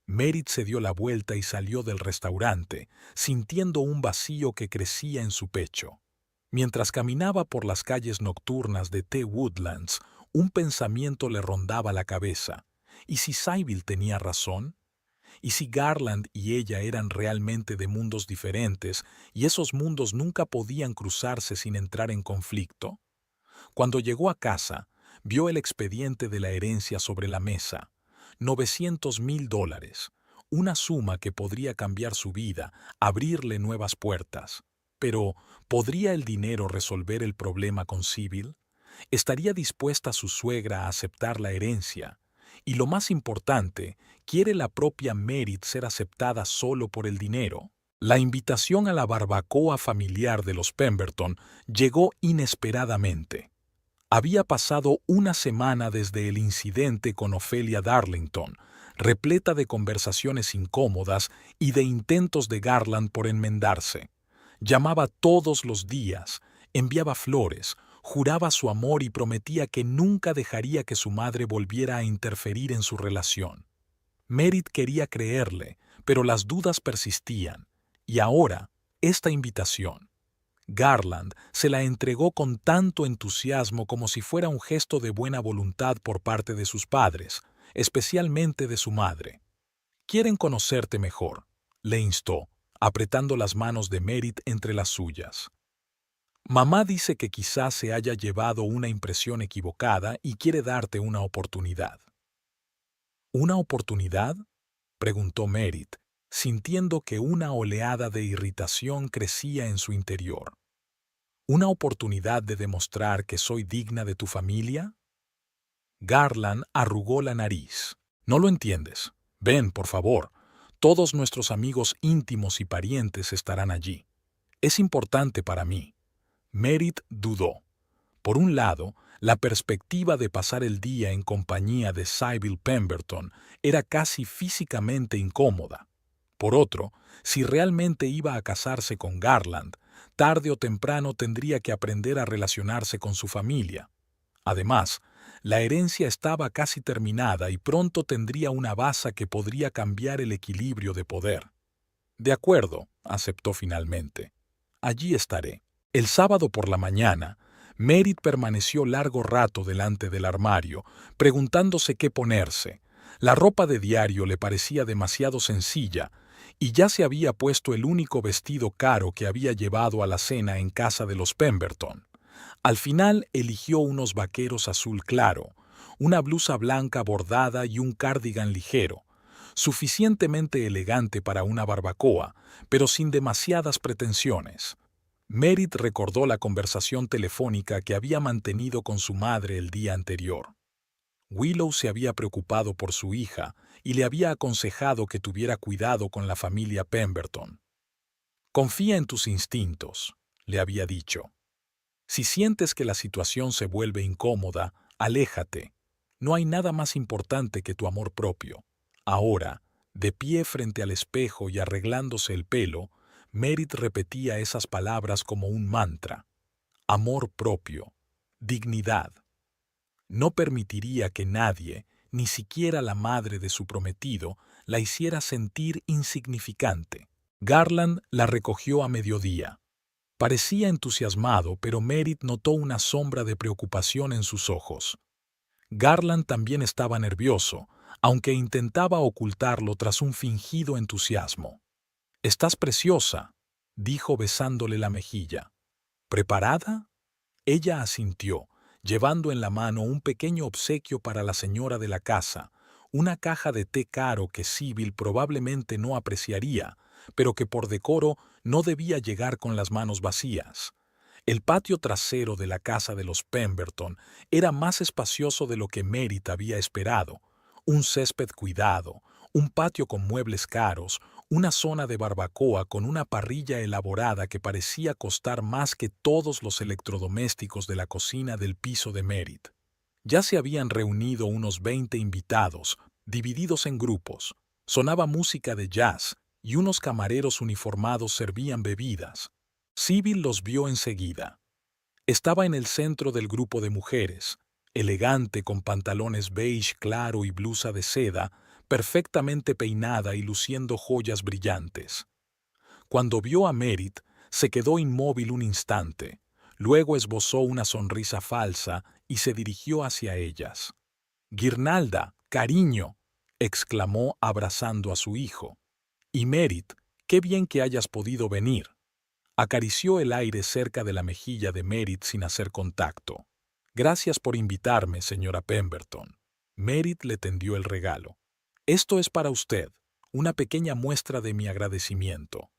Merit se dio la vuelta y salió del restaurante, sintiendo un vacío que crecía en su pecho. Mientras caminaba por las calles nocturnas de The Woodlands, un pensamiento le rondaba la cabeza. ¿Y si Sybil tenía razón? ¿Y si Garland y ella eran realmente de mundos diferentes y esos mundos nunca podían cruzarse sin entrar en conflicto? Cuando llegó a casa, vio el expediente de la herencia sobre la mesa. $900,000, una suma que podría cambiar su vida, abrirle nuevas puertas. Pero, ¿podría el dinero resolver el problema con Sybil? ¿Estaría dispuesta su suegra a aceptar la herencia? Y lo más importante, ¿quiere la propia Merit ser aceptada solo por el dinero? La invitación a la barbacoa familiar de los Pemberton llegó inesperadamente. Había pasado una semana desde el incidente con Ophelia Darlington, repleta de conversaciones incómodas y de intentos de Garland por enmendarse. Llamaba todos los días, enviaba flores, juraba su amor y prometía que nunca dejaría que su madre volviera a interferir en su relación. Merit quería creerle, pero las dudas persistían. Y ahora, esta invitación. Garland se la entregó con tanto entusiasmo como si fuera un gesto de buena voluntad por parte de sus padres, especialmente de su madre. «Quieren conocerte mejor», le instó, apretando las manos de Merit entre las suyas. «Mamá dice que quizás se haya llevado una impresión equivocada y quiere darte una oportunidad». «¿Una oportunidad?», preguntó Merit, sintiendo que una oleada de irritación crecía en su interior. ¿Una oportunidad de demostrar que soy digna de tu familia? Garland arrugó la nariz. No lo entiendes. Ven, por favor. Todos nuestros amigos íntimos y parientes estarán allí. Es importante para mí. Merit dudó. Por un lado, la perspectiva de pasar el día en compañía de Sybil Pemberton era casi físicamente incómoda. Por otro, si realmente iba a casarse con Garland, tarde o temprano tendría que aprender a relacionarse con su familia. Además, la herencia estaba casi terminada y pronto tendría una baza que podría cambiar el equilibrio de poder. «De acuerdo», aceptó finalmente. «Allí estaré». El sábado por la mañana, Merit permaneció largo rato delante del armario, preguntándose qué ponerse. La ropa de diario le parecía demasiado sencilla, y ya se había puesto el único vestido caro que había llevado a la cena en casa de los Pemberton. Al final eligió unos vaqueros azul claro, una blusa blanca bordada y un cardigan ligero, suficientemente elegante para una barbacoa, pero sin demasiadas pretensiones. Merit recordó la conversación telefónica que había mantenido con su madre el día anterior. Willow se había preocupado por su hija y le había aconsejado que tuviera cuidado con la familia Pemberton. «Confía en tus instintos», le había dicho. «Si sientes que la situación se vuelve incómoda, aléjate. No hay nada más importante que tu amor propio». Ahora, de pie frente al espejo y arreglándose el pelo, Merit repetía esas palabras como un mantra. Amor propio, dignidad. No permitiría que nadie, ni siquiera la madre de su prometido, la hiciera sentir insignificante. Garland la recogió a mediodía. Parecía entusiasmado, pero Merit notó una sombra de preocupación en sus ojos. Garland también estaba nervioso, aunque intentaba ocultarlo tras un fingido entusiasmo. «Estás preciosa», dijo besándole la mejilla. «¿Preparada?» Ella asintió, llevando en la mano un pequeño obsequio para la señora de la casa, una caja de té caro que Sybil probablemente no apreciaría, pero que por decoro no debía llegar con las manos vacías. El patio trasero de la casa de los Pemberton era más espacioso de lo que Merit había esperado. Un césped cuidado, un patio con muebles caros, una zona de barbacoa con una parrilla elaborada que parecía costar más que todos los electrodomésticos de la cocina del piso de Merit. Ya se habían reunido unos 20 invitados, divididos en grupos. Sonaba música de jazz y unos camareros uniformados servían bebidas. Sybil los vio enseguida. Estaba en el centro del grupo de mujeres, elegante con pantalones beige claro y blusa de seda, perfectamente peinada y luciendo joyas brillantes. Cuando vio a Merit, se quedó inmóvil un instante, luego esbozó una sonrisa falsa y se dirigió hacia ellas. «Guirnalda, cariño», exclamó abrazando a su hijo. «Y Merit, qué bien que hayas podido venir». Acarició el aire cerca de la mejilla de Merit sin hacer contacto. «Gracias por invitarme, señora Pemberton». Merit le tendió el regalo. «Esto es para usted, una pequeña muestra de mi agradecimiento.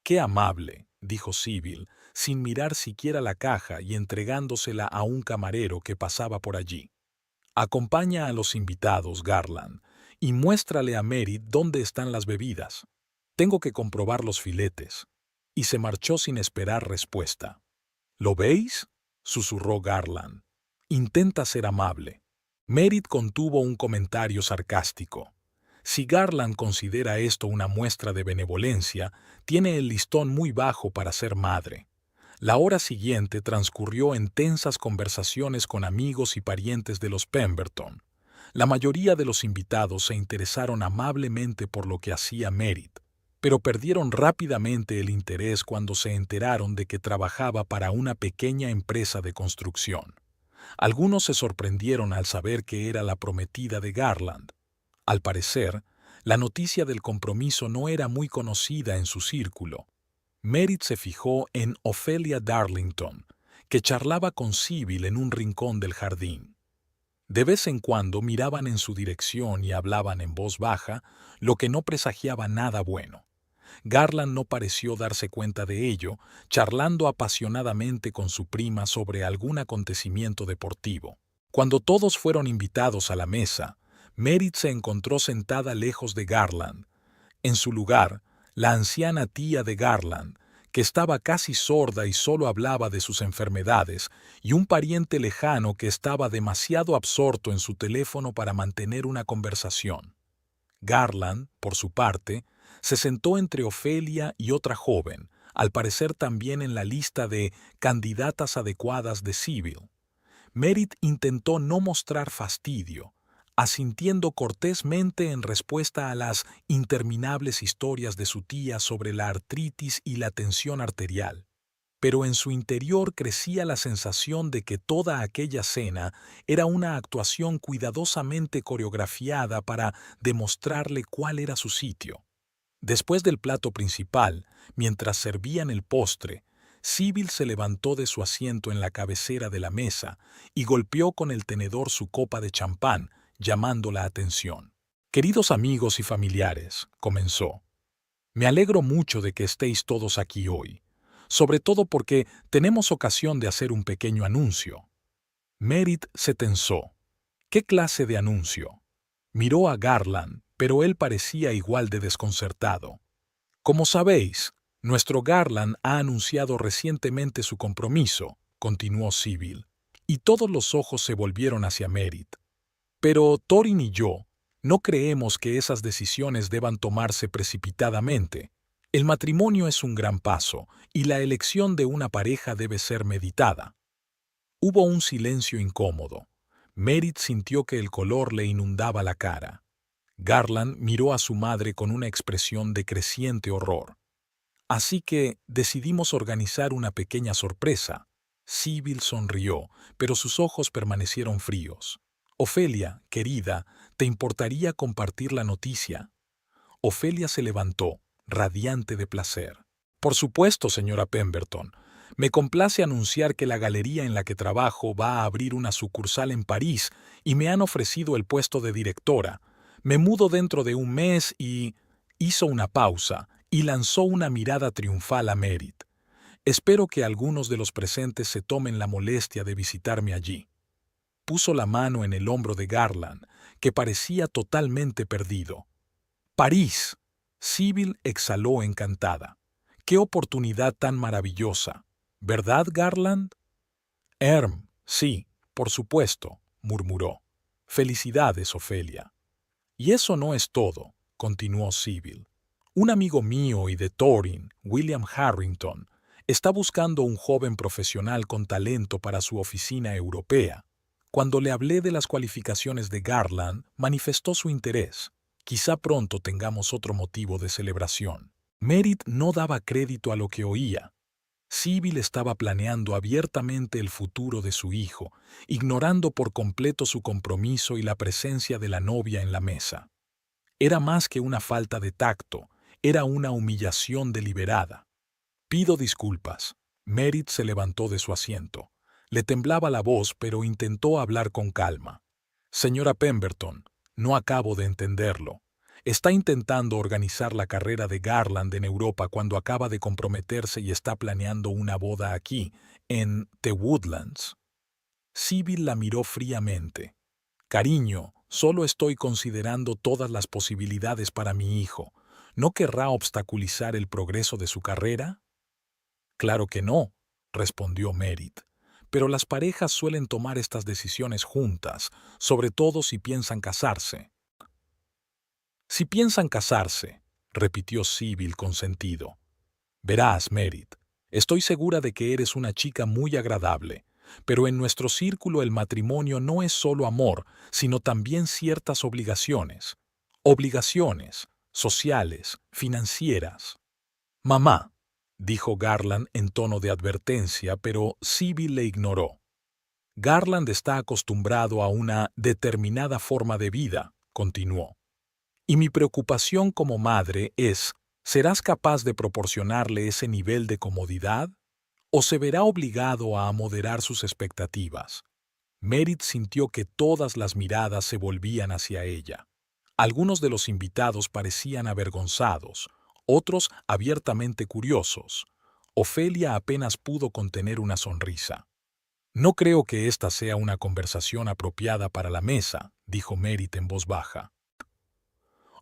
«Qué amable», dijo Sybil, sin mirar siquiera la caja y entregándosela a un camarero que pasaba por allí. «Acompaña a los invitados, Garland, y muéstrale a Merit dónde están las bebidas. Tengo que comprobar los filetes». Y se marchó sin esperar respuesta. «¿Lo veis?», susurró Garland. «Intenta ser amable». Merit contuvo un comentario sarcástico. Si Garland considera esto una muestra de benevolencia, tiene el listón muy bajo para ser madre. La hora siguiente transcurrió en tensas conversaciones con amigos y parientes de los Pemberton. La mayoría de los invitados se interesaron amablemente por lo que hacía Merit, pero perdieron rápidamente el interés cuando se enteraron de que trabajaba para una pequeña empresa de construcción. Algunos se sorprendieron al saber que era la prometida de Garland. Al parecer, la noticia del compromiso no era muy conocida en su círculo. Merit se fijó en Ophelia Darlington, que charlaba con Sybil en un rincón del jardín. De vez en cuando miraban en su dirección y hablaban en voz baja, lo que no presagiaba nada bueno. Garland no pareció darse cuenta de ello, charlando apasionadamente con su prima sobre algún acontecimiento deportivo. Cuando todos fueron invitados a la mesa, Merit se encontró sentada lejos de Garland. En su lugar, la anciana tía de Garland, que estaba casi sorda y solo hablaba de sus enfermedades, y un pariente lejano que estaba demasiado absorto en su teléfono para mantener una conversación. Garland, por su parte, se sentó entre Ofelia y otra joven, al parecer también en la lista de candidatas adecuadas de Sybil. Merit intentó no mostrar fastidio, asintiendo cortésmente en respuesta a las interminables historias de su tía sobre la artritis y la tensión arterial. Pero en su interior crecía la sensación de que toda aquella cena era una actuación cuidadosamente coreografiada para demostrarle cuál era su sitio. Después del plato principal, mientras servían el postre, Sybil se levantó de su asiento en la cabecera de la mesa y golpeó con el tenedor su copa de champán, llamando la atención. «Queridos amigos y familiares», comenzó, «me alegro mucho de que estéis todos aquí hoy, sobre todo porque tenemos ocasión de hacer un pequeño anuncio». Merit se tensó. ¿Qué clase de anuncio? Miró a Garland, pero él parecía igual de desconcertado. «Como sabéis, nuestro Garland ha anunciado recientemente su compromiso», continuó Sybil, y todos los ojos se volvieron hacia Merit. «Pero Thorin y yo no creemos que esas decisiones deban tomarse precipitadamente. El matrimonio es un gran paso, y la elección de una pareja debe ser meditada». Hubo un silencio incómodo. Merit sintió que el color le inundaba la cara. Garland miró a su madre con una expresión de creciente horror. «Así que decidimos organizar una pequeña sorpresa». Sybil sonrió, pero sus ojos permanecieron fríos. «Ofelia, querida, ¿te importaría compartir la noticia?». Ofelia se levantó, radiante de placer. «Por supuesto, señora Pemberton. Me complace anunciar que la galería en la que trabajo va a abrir una sucursal en París y me han ofrecido el puesto de directora. Me mudo dentro de un mes y...». Hizo una pausa y lanzó una mirada triunfal a Merit. «Espero que algunos de los presentes se tomen la molestia de visitarme allí». Puso la mano en el hombro de Garland, que parecía totalmente perdido. «¡París!». Sybil exhaló encantada. «¡Qué oportunidad tan maravillosa! ¿Verdad, Garland?». Sí, por supuesto», murmuró. «Felicidades, Ofelia». «Y eso no es todo», continuó Sybil. «Un amigo mío y de Thorin, William Harrington, está buscando un joven profesional con talento para su oficina europea. Cuando le hablé de las cualificaciones de Garland, manifestó su interés. Quizá pronto tengamos otro motivo de celebración». Merit no daba crédito a lo que oía. Sybil estaba planeando abiertamente el futuro de su hijo, ignorando por completo su compromiso y la presencia de la novia en la mesa. Era más que una falta de tacto, era una humillación deliberada. «Pido disculpas». Merit se levantó de su asiento. Le temblaba la voz, pero intentó hablar con calma. «Señora Pemberton, no acabo de entenderlo. Está intentando organizar la carrera de Garland en Europa cuando acaba de comprometerse y está planeando una boda aquí, en The Woodlands. Sybil la miró fríamente. Cariño, solo estoy considerando todas las posibilidades para mi hijo. ¿No querrá obstaculizar el progreso de su carrera? Claro que no, respondió Merit. Pero las parejas suelen tomar estas decisiones juntas, sobre todo si piensan casarse. Si piensan casarse, repitió Sybil con sentido. Verás, Merit, estoy segura de que eres una chica muy agradable, pero en nuestro círculo el matrimonio no es solo amor, sino también ciertas obligaciones. Obligaciones sociales, financieras. Mamá, dijo Garland en tono de advertencia, pero Sybil le ignoró. Garland está acostumbrado a una determinada forma de vida, continuó. Y mi preocupación como madre es, ¿serás capaz de proporcionarle ese nivel de comodidad? ¿O se verá obligado a moderar sus expectativas? Merit sintió que todas las miradas se volvían hacia ella. Algunos de los invitados parecían avergonzados, otros abiertamente curiosos. Ofelia apenas pudo contener una sonrisa. No creo que esta sea una conversación apropiada para la mesa, dijo Merit en voz baja.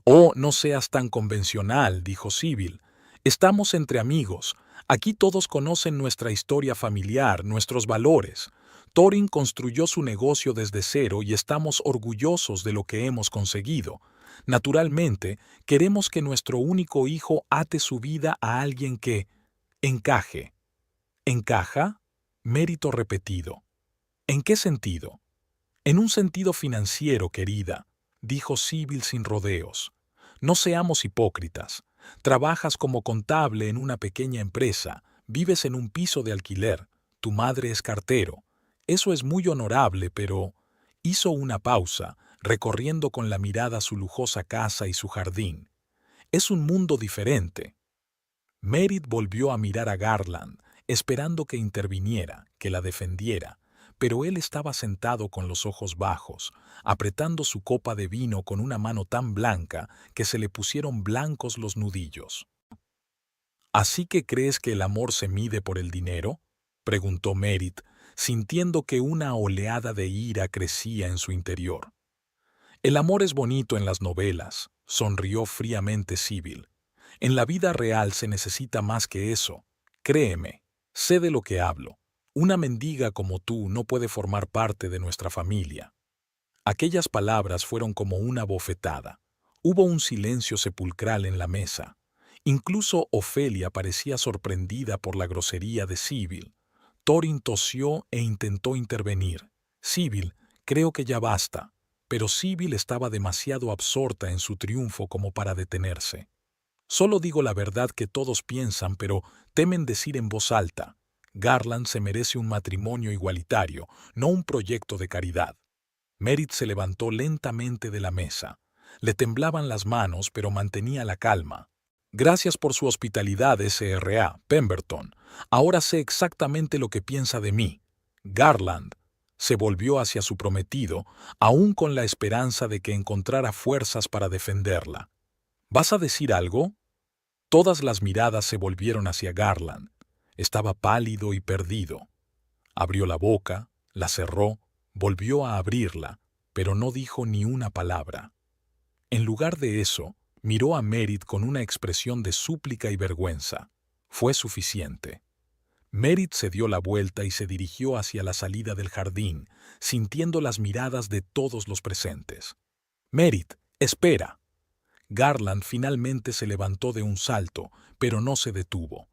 Oh, no seas tan convencional, dijo Sybil. Estamos entre amigos. Aquí todos conocen nuestra historia familiar, nuestros valores. Thorin construyó su negocio desde cero y estamos orgullosos de lo que hemos conseguido. Naturalmente, queremos que nuestro único hijo ate su vida a alguien que encaje. ¿Encaja? Mérito repetido. ¿En qué sentido? En un sentido financiero, querida, dijo Sybil sin rodeos. No seamos hipócritas. Trabajas como contable en una pequeña empresa, vives en un piso de alquiler, tu madre es cartero. Eso es muy honorable, pero... Hizo una pausa, recorriendo con la mirada su lujosa casa y su jardín. Es un mundo diferente. Merit volvió a mirar a Garland, esperando que interviniera, que la defendiera, pero él estaba sentado con los ojos bajos, apretando su copa de vino con una mano tan blanca que se le pusieron blancos los nudillos. ¿Así que crees que el amor se mide por el dinero? Preguntó Merit, sintiendo que una oleada de ira crecía en su interior. El amor es bonito en las novelas, sonrió fríamente Sybil. En la vida real se necesita más que eso. Créeme, sé de lo que hablo. Una mendiga como tú no puede formar parte de nuestra familia. Aquellas palabras fueron como una bofetada. Hubo un silencio sepulcral en la mesa. Incluso Ofelia parecía sorprendida por la grosería de Sybil. Thorin tosió e intentó intervenir. Sybil, creo que ya basta. Pero Sybil estaba demasiado absorta en su triunfo como para detenerse. Solo digo la verdad que todos piensan, pero temen decir en voz alta. Garland se merece un matrimonio igualitario, no un proyecto de caridad. Merit se levantó lentamente de la mesa. Le temblaban las manos, pero mantenía la calma. Gracias por su hospitalidad, Sra. Pemberton. Ahora sé exactamente lo que piensa de mí. Garland se volvió hacia su prometido, aún con la esperanza de que encontrara fuerzas para defenderla. ¿Vas a decir algo? Todas las miradas se volvieron hacia Garland. Estaba pálido y perdido. Abrió la boca, la cerró, volvió a abrirla, pero no dijo ni una palabra. En lugar de eso, miró a Merit con una expresión de súplica y vergüenza. Fue suficiente. Merit se dio la vuelta y se dirigió hacia la salida del jardín, sintiendo las miradas de todos los presentes. «Merit, espera». Garland finalmente se levantó de un salto, pero no se detuvo.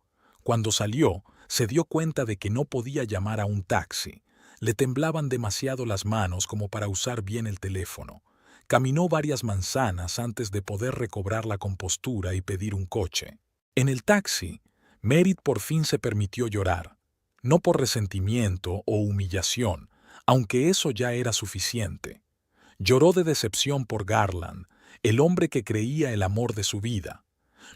Cuando salió, se dio cuenta de que no podía llamar a un taxi. Le temblaban demasiado las manos como para usar bien el teléfono. Caminó varias manzanas antes de poder recobrar la compostura y pedir un coche. En el taxi, Merit por fin se permitió llorar, no por resentimiento o humillación, aunque eso ya era suficiente. Lloró de decepción por Garland, el hombre que creía el amor de su vida.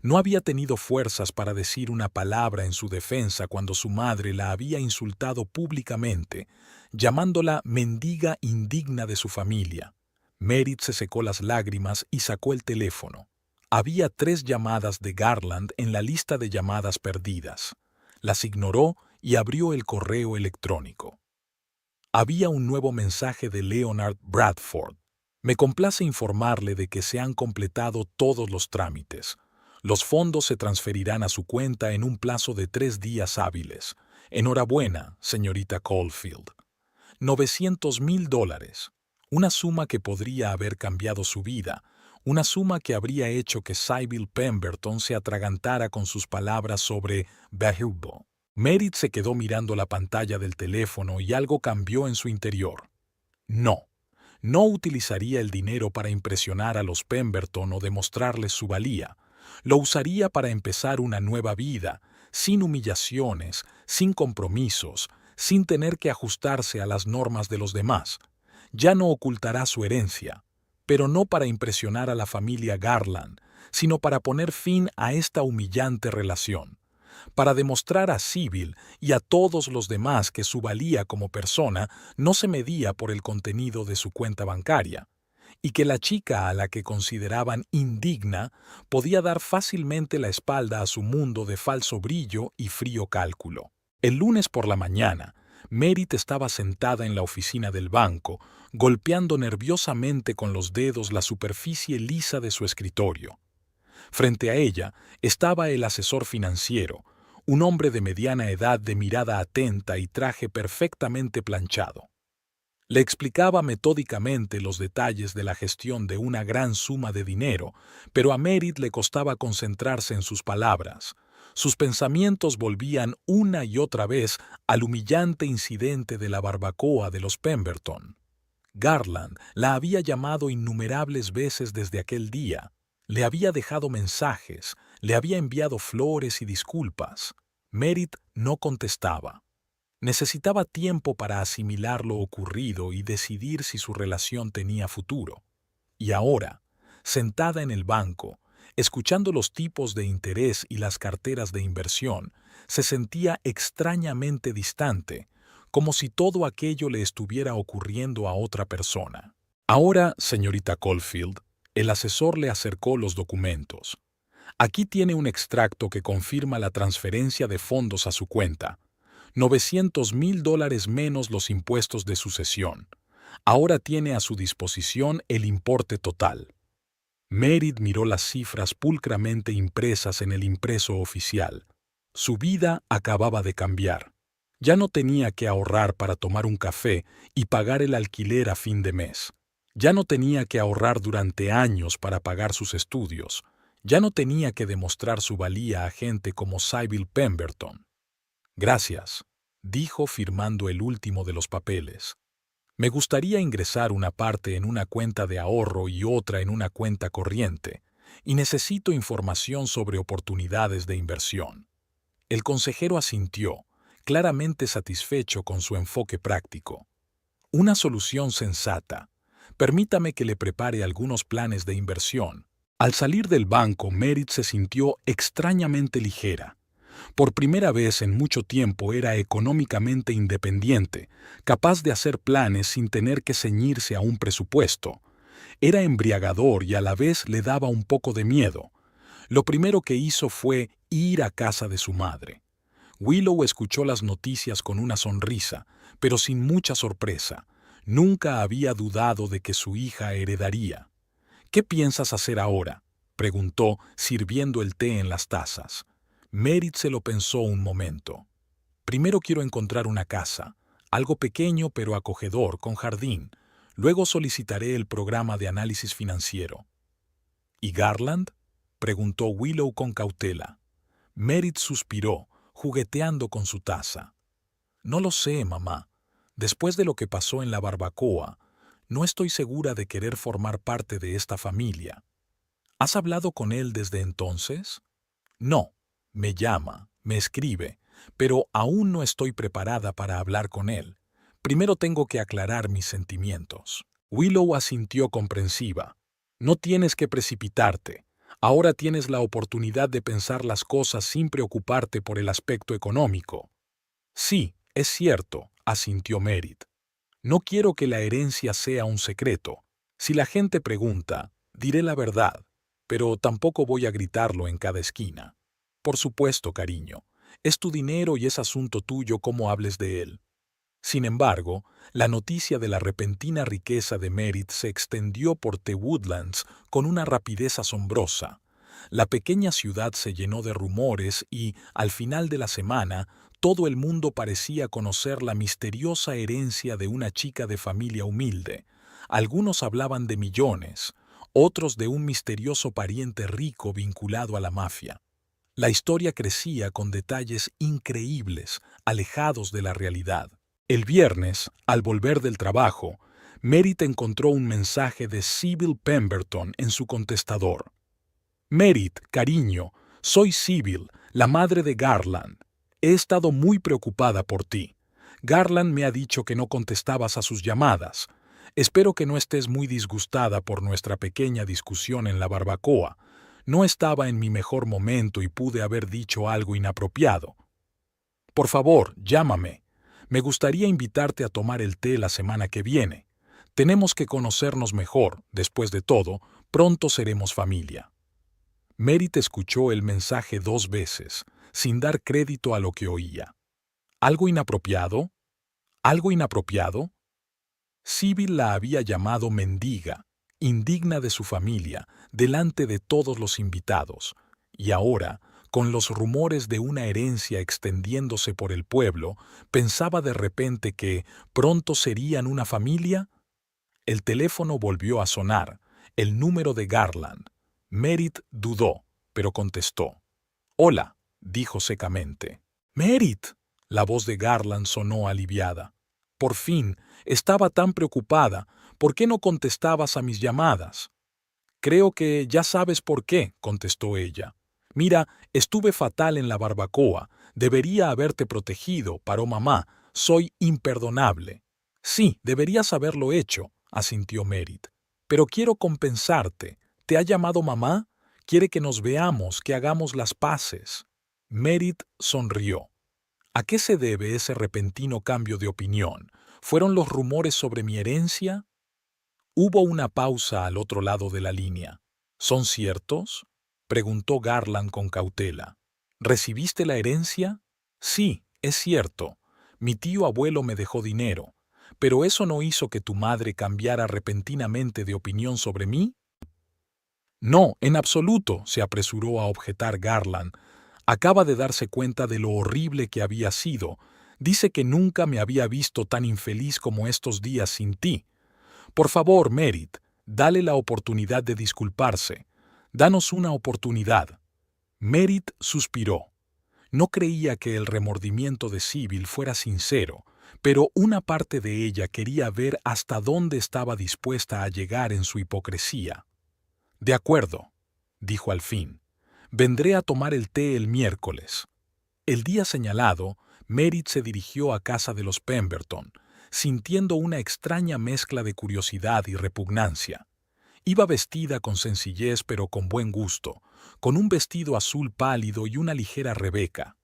No había tenido fuerzas para decir una palabra en su defensa cuando su madre la había insultado públicamente, llamándola mendiga indigna de su familia. Merit se secó las lágrimas y sacó el teléfono. Había 3 llamadas de Garland en la lista de llamadas perdidas. Las ignoró y abrió el correo electrónico. Había un nuevo mensaje de Leonard Bradford. Me complace informarle de que se han completado todos los trámites. Los fondos se transferirán a su cuenta en un plazo de 3 días hábiles. Enhorabuena, señorita Caulfield. $900,000. Una suma que podría haber cambiado su vida. Una suma que habría hecho que Sybil Pemberton se atragantara con sus palabras sobre Behubo. Merit se quedó mirando la pantalla del teléfono y algo cambió en su interior. No utilizaría el dinero para impresionar a los Pemberton o demostrarles su valía. Lo usaría para empezar una nueva vida, sin humillaciones, sin compromisos, sin tener que ajustarse a las normas de los demás. Ya no ocultará su herencia, pero no para impresionar a la familia Garland, sino para poner fin a esta humillante relación, para demostrar a Sybil y a todos los demás que su valía como persona no se medía por el contenido de su cuenta bancaria, y que la chica a la que consideraban indigna podía dar fácilmente la espalda a su mundo de falso brillo y frío cálculo. El lunes por la mañana, Merit estaba sentada en la oficina del banco, golpeando nerviosamente con los dedos la superficie lisa de su escritorio. Frente a ella estaba el asesor financiero, un hombre de mediana edad de mirada atenta y traje perfectamente planchado. Le explicaba metódicamente los detalles de la gestión de una gran suma de dinero, pero a Merit le costaba concentrarse en sus palabras. Sus pensamientos volvían una y otra vez al humillante incidente de la barbacoa de los Pemberton. Garland la había llamado innumerables veces desde aquel día. Le había dejado mensajes, le había enviado flores y disculpas. Merit no contestaba. Necesitaba tiempo para asimilar lo ocurrido y decidir si su relación tenía futuro. Y ahora, sentada en el banco, escuchando los tipos de interés y las carteras de inversión, se sentía extrañamente distante, como si todo aquello le estuviera ocurriendo a otra persona. Ahora, señorita Caulfield, el asesor le acercó los documentos. Aquí tiene un extracto que confirma la transferencia de fondos a su cuenta. $900,000 menos los impuestos de sucesión. Ahora tiene a su disposición el importe total. Merit miró las cifras pulcramente impresas en el impreso oficial. Su vida acababa de cambiar. Ya no tenía que ahorrar para tomar un café y pagar el alquiler a fin de mes. Ya no tenía que ahorrar durante años para pagar sus estudios. Ya no tenía que demostrar su valía a gente como Sybil Pemberton. Gracias, dijo firmando el último de los papeles. Me gustaría ingresar una parte en una cuenta de ahorro y otra en una cuenta corriente, y necesito información sobre oportunidades de inversión. El consejero asintió, claramente satisfecho con su enfoque práctico. Una solución sensata. Permítame que le prepare algunos planes de inversión. Al salir del banco, Merit se sintió extrañamente ligera. Por primera vez en mucho tiempo era económicamente independiente, capaz de hacer planes sin tener que ceñirse a un presupuesto. Era embriagador y a la vez le daba un poco de miedo. Lo primero que hizo fue ir a casa de su madre. Willow escuchó las noticias con una sonrisa, pero sin mucha sorpresa. Nunca había dudado de que su hija heredaría. ¿Qué piensas hacer ahora?, preguntó, sirviendo el té en las tazas. Merit se lo pensó un momento. Primero quiero encontrar una casa, algo pequeño pero acogedor, con jardín. Luego solicitaré el programa de análisis financiero. ¿Y Garland?, preguntó Willow con cautela. Merit suspiró, jugueteando con su taza. No lo sé, mamá. Después de lo que pasó en la barbacoa, no estoy segura de querer formar parte de esta familia. ¿Has hablado con él desde entonces? No. Me llama, me escribe, pero aún no estoy preparada para hablar con él. Primero tengo que aclarar mis sentimientos. Willow asintió comprensiva. No tienes que precipitarte. Ahora tienes la oportunidad de pensar las cosas sin preocuparte por el aspecto económico. Sí, es cierto, asintió Merit. No quiero que la herencia sea un secreto. Si la gente pregunta, diré la verdad, pero tampoco voy a gritarlo en cada esquina. Por supuesto, cariño, es tu dinero y es asunto tuyo cómo hables de él. Sin embargo, la noticia de la repentina riqueza de Merritt se extendió por The Woodlands con una rapidez asombrosa. La pequeña ciudad se llenó de rumores y, al final de la semana, todo el mundo parecía conocer la misteriosa herencia de una chica de familia humilde. Algunos hablaban de millones, otros de un misterioso pariente rico vinculado a la mafia. La historia crecía con detalles increíbles, alejados de la realidad. El viernes, al volver del trabajo, Merritt encontró un mensaje de Sybil Pemberton en su contestador. Merritt, cariño, soy Sybil, la madre de Garland. He estado muy preocupada por ti. Garland me ha dicho que no contestabas a sus llamadas. Espero que no estés muy disgustada por nuestra pequeña discusión en la barbacoa. No estaba en mi mejor momento y pude haber dicho algo inapropiado. Por favor, llámame. Me gustaría invitarte a tomar el té la semana que viene. Tenemos que conocernos mejor, después de todo, pronto seremos familia. Merritt escuchó el mensaje 2 veces, sin dar crédito a lo que oía. ¿Algo inapropiado? ¿Algo inapropiado? Sybil la había llamado mendiga, indigna de su familia, delante de todos los invitados, y ahora, con los rumores de una herencia extendiéndose por el pueblo, pensaba de repente que pronto serían una familia. El teléfono volvió a sonar, el número de Garland. Merritt dudó, pero contestó. «Hola», dijo secamente. «Merritt», la voz de Garland sonó aliviada. «Por fin, estaba tan preocupada. ¿Por qué no contestabas a mis llamadas?» «Creo que ya sabes por qué», contestó ella. «Mira, estuve fatal en la barbacoa. Debería haberte protegido, paró mamá. Soy imperdonable». «Sí, deberías haberlo hecho», asintió Merritt. «Pero quiero compensarte. ¿Te ha llamado mamá? Quiere que nos veamos, que hagamos las paces». Merritt sonrió. ¿A qué se debe ese repentino cambio de opinión? ¿Fueron los rumores sobre mi herencia? Hubo una pausa al otro lado de la línea. ¿Son ciertos?, preguntó Garland con cautela. ¿Recibiste la herencia? Sí, es cierto. Mi tío abuelo me dejó dinero. ¿Pero eso no hizo que tu madre cambiara repentinamente de opinión sobre mí? No, en absoluto, se apresuró a objetar Garland. Acaba de darse cuenta de lo horrible que había sido. Dice que nunca me había visto tan infeliz como estos días sin ti. Por favor, Merritt, dale la oportunidad de disculparse. Danos una oportunidad. Merritt suspiró. No creía que el remordimiento de Sybil fuera sincero, pero una parte de ella quería ver hasta dónde estaba dispuesta a llegar en su hipocresía. «De acuerdo», dijo al fin. «Vendré a tomar el té el miércoles». El día señalado, Merritt se dirigió a casa de los Pemberton, sintiendo una extraña mezcla de curiosidad y repugnancia. Iba vestida con sencillez pero con buen gusto, con un vestido azul pálido y una ligera rebeca.